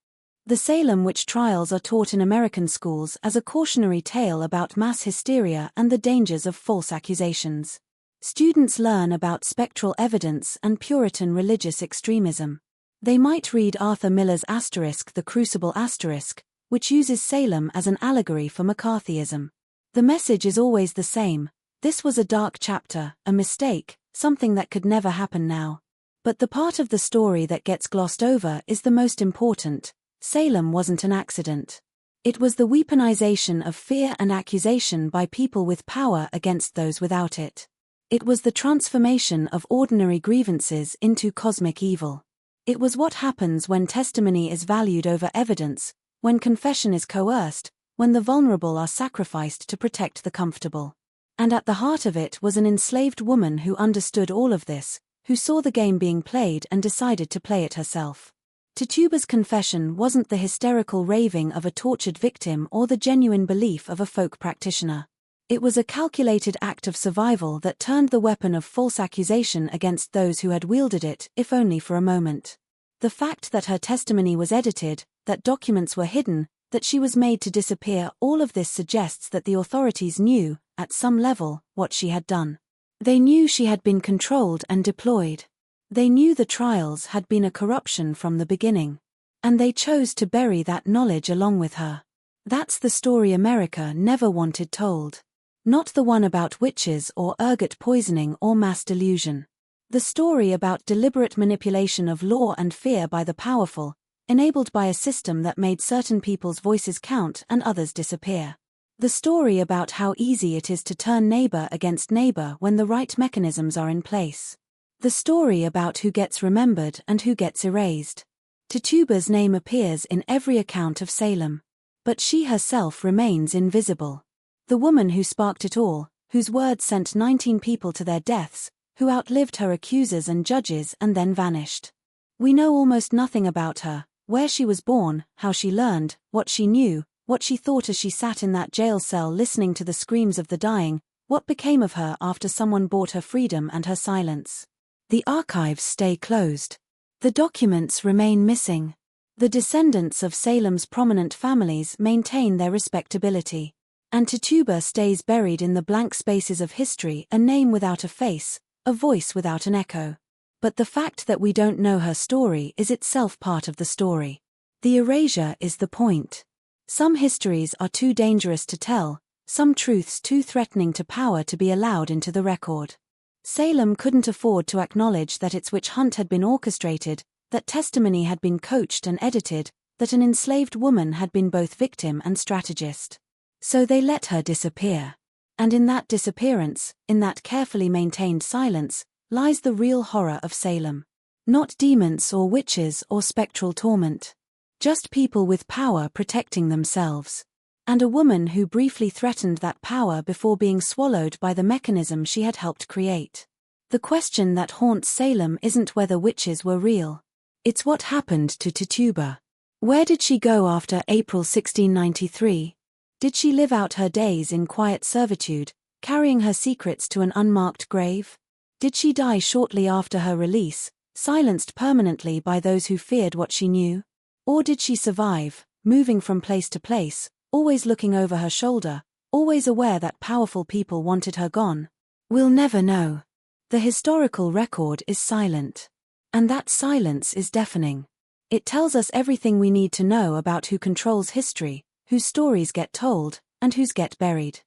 The Salem Witch Trials are taught in American schools as a cautionary tale about mass hysteria and the dangers of false accusations. Students learn about spectral evidence and Puritan religious extremism. They might read Arthur Miller's *The Crucible*, which uses Salem as an allegory for McCarthyism. The message is always the same: this was a dark chapter, a mistake, something that could never happen now. But the part of the story that gets glossed over is the most important. Salem wasn't an accident. It was the weaponization of fear and accusation by people with power against those without it. It was the transformation of ordinary grievances into cosmic evil. It was what happens when testimony is valued over evidence, when confession is coerced, when the vulnerable are sacrificed to protect the comfortable. And at the heart of it was an enslaved woman who understood all of this, who saw the game being played and decided to play it herself. Tituba's confession wasn't the hysterical raving of a tortured victim or the genuine belief of a folk practitioner. It was a calculated act of survival that turned the weapon of false accusation against those who had wielded it, if only for a moment. The fact that her testimony was edited, that documents were hidden, that she was made to disappear, all of this suggests that the authorities knew, at some level, what she had done. They knew she had been controlled and deployed. They knew the trials had been a corruption from the beginning. And they chose to bury that knowledge along with her. That's the story America never wanted told. Not the one about witches or ergot poisoning or mass delusion. The story about deliberate manipulation of law and fear by the powerful, enabled by a system that made certain people's voices count and others disappear. The story about how easy it is to turn neighbor against neighbor when the right mechanisms are in place. The story about who gets remembered and who gets erased. Tituba's name appears in every account of Salem. But she herself remains invisible. The woman who sparked it all, whose words sent 19 people to their deaths, who outlived her accusers and judges and then vanished. We know almost nothing about her, where she was born, how she learned, what she knew, what she thought as she sat in that jail cell listening to the screams of the dying, what became of her after someone bought her freedom and her silence. The archives stay closed. The documents remain missing. The descendants of Salem's prominent families maintain their respectability. And Tituba stays buried in the blank spaces of history, a name without a face, a voice without an echo. But the fact that we don't know her story is itself part of the story. The erasure is the point. Some histories are too dangerous to tell, some truths too threatening to power to be allowed into the record. Salem couldn't afford to acknowledge that its witch hunt had been orchestrated, that testimony had been coached and edited, that an enslaved woman had been both victim and strategist. So they let her disappear. And in that disappearance, in that carefully maintained silence, lies the real horror of Salem. Not demons or witches or spectral torment. Just people with power protecting themselves. And a woman who briefly threatened that power before being swallowed by the mechanism she had helped create. The question that haunts Salem isn't whether witches were real. It's what happened to Tituba. Where did she go after April 1693? Did she live out her days in quiet servitude, carrying her secrets to an unmarked grave? Did she die shortly after her release, silenced permanently by those who feared what she knew? Or did she survive, moving from place to place, always looking over her shoulder, always aware that powerful people wanted her gone? We'll never know. The historical record is silent. And that silence is deafening. It tells us everything we need to know about who controls history, whose stories get told, and whose get buried.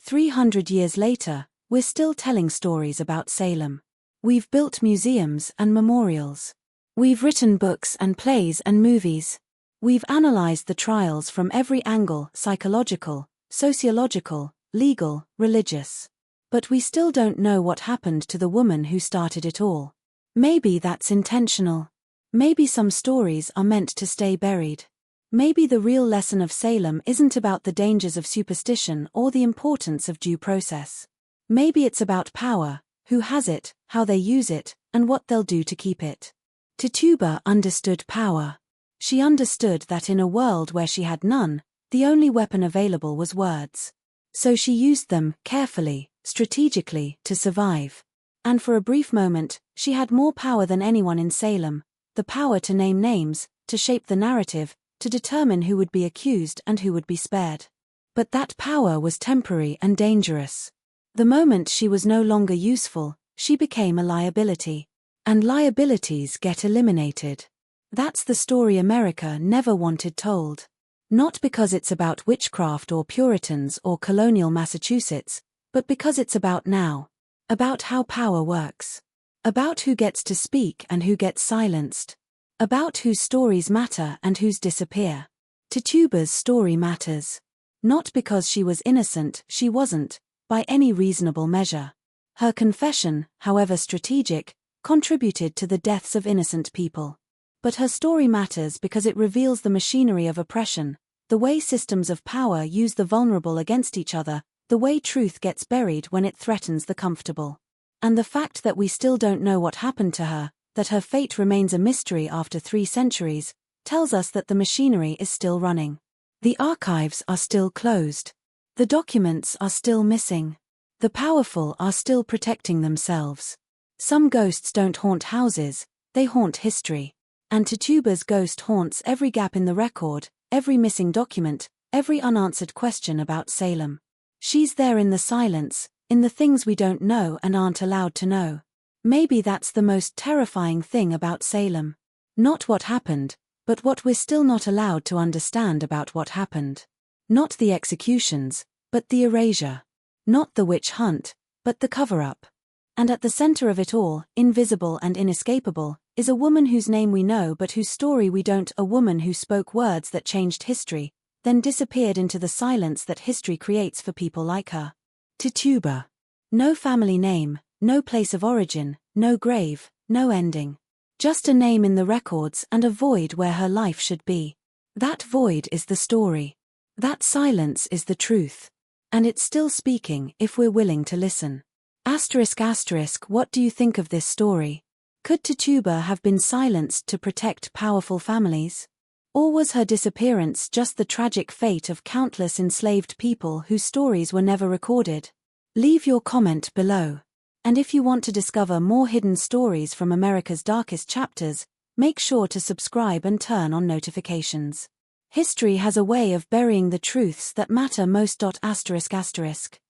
300 years later, we're still telling stories about Salem. We've built museums and memorials. We've written books and plays and movies. We've analyzed the trials from every angle: psychological, sociological, legal, religious. But we still don't know what happened to the woman who started it all. Maybe that's intentional. Maybe some stories are meant to stay buried. Maybe the real lesson of Salem isn't about the dangers of superstition or the importance of due process. Maybe it's about power, who has it, how they use it, and what they'll do to keep it. Tituba understood power. She understood that in a world where she had none, the only weapon available was words. So she used them, carefully, strategically, to survive. And for a brief moment, she had more power than anyone in Salem, the power to name names, to shape the narrative, to determine who would be accused and who would be spared. But that power was temporary and dangerous. The moment she was no longer useful, she became a liability. And liabilities get eliminated. That's the story America never wanted told. Not because it's about witchcraft or Puritans or colonial Massachusetts, but because it's about now. About how power works. About who gets to speak and who gets silenced. About whose stories matter and whose disappear. Tituba's story matters. Not because she was innocent, she wasn't, by any reasonable measure. Her confession, however strategic, contributed to the deaths of innocent people. But her story matters because it reveals the machinery of oppression, the way systems of power use the vulnerable against each other, the way truth gets buried when it threatens the comfortable. And the fact that we still don't know what happened to her, that her fate remains a mystery after 3 centuries, tells us that the machinery is still running. The archives are still closed. The documents are still missing. The powerful are still protecting themselves. Some ghosts don't haunt houses, they haunt history. And Tituba's ghost haunts every gap in the record, every missing document, every unanswered question about Salem. She's there in the silence, in the things we don't know and aren't allowed to know. Maybe that's the most terrifying thing about Salem. Not what happened, but what we're still not allowed to understand about what happened. Not the executions, but the erasure. Not the witch hunt, but the cover-up. And at the center of it all, invisible and inescapable, is a woman whose name we know but whose story we don't, a woman who spoke words that changed history, then disappeared into the silence that history creates for people like her. Tituba. No family name, no place of origin, no grave, no ending. Just a name in the records and a void where her life should be. That void is the story. That silence is the truth. And it's still speaking if we're willing to listen. ***, what do you think of this story? Could Tituba have been silenced to protect powerful families? Or was her disappearance just the tragic fate of countless enslaved people whose stories were never recorded? Leave your comment below. And if you want to discover more hidden stories from America's darkest chapters, make sure to subscribe and turn on notifications. History has a way of burying the truths that matter most. ****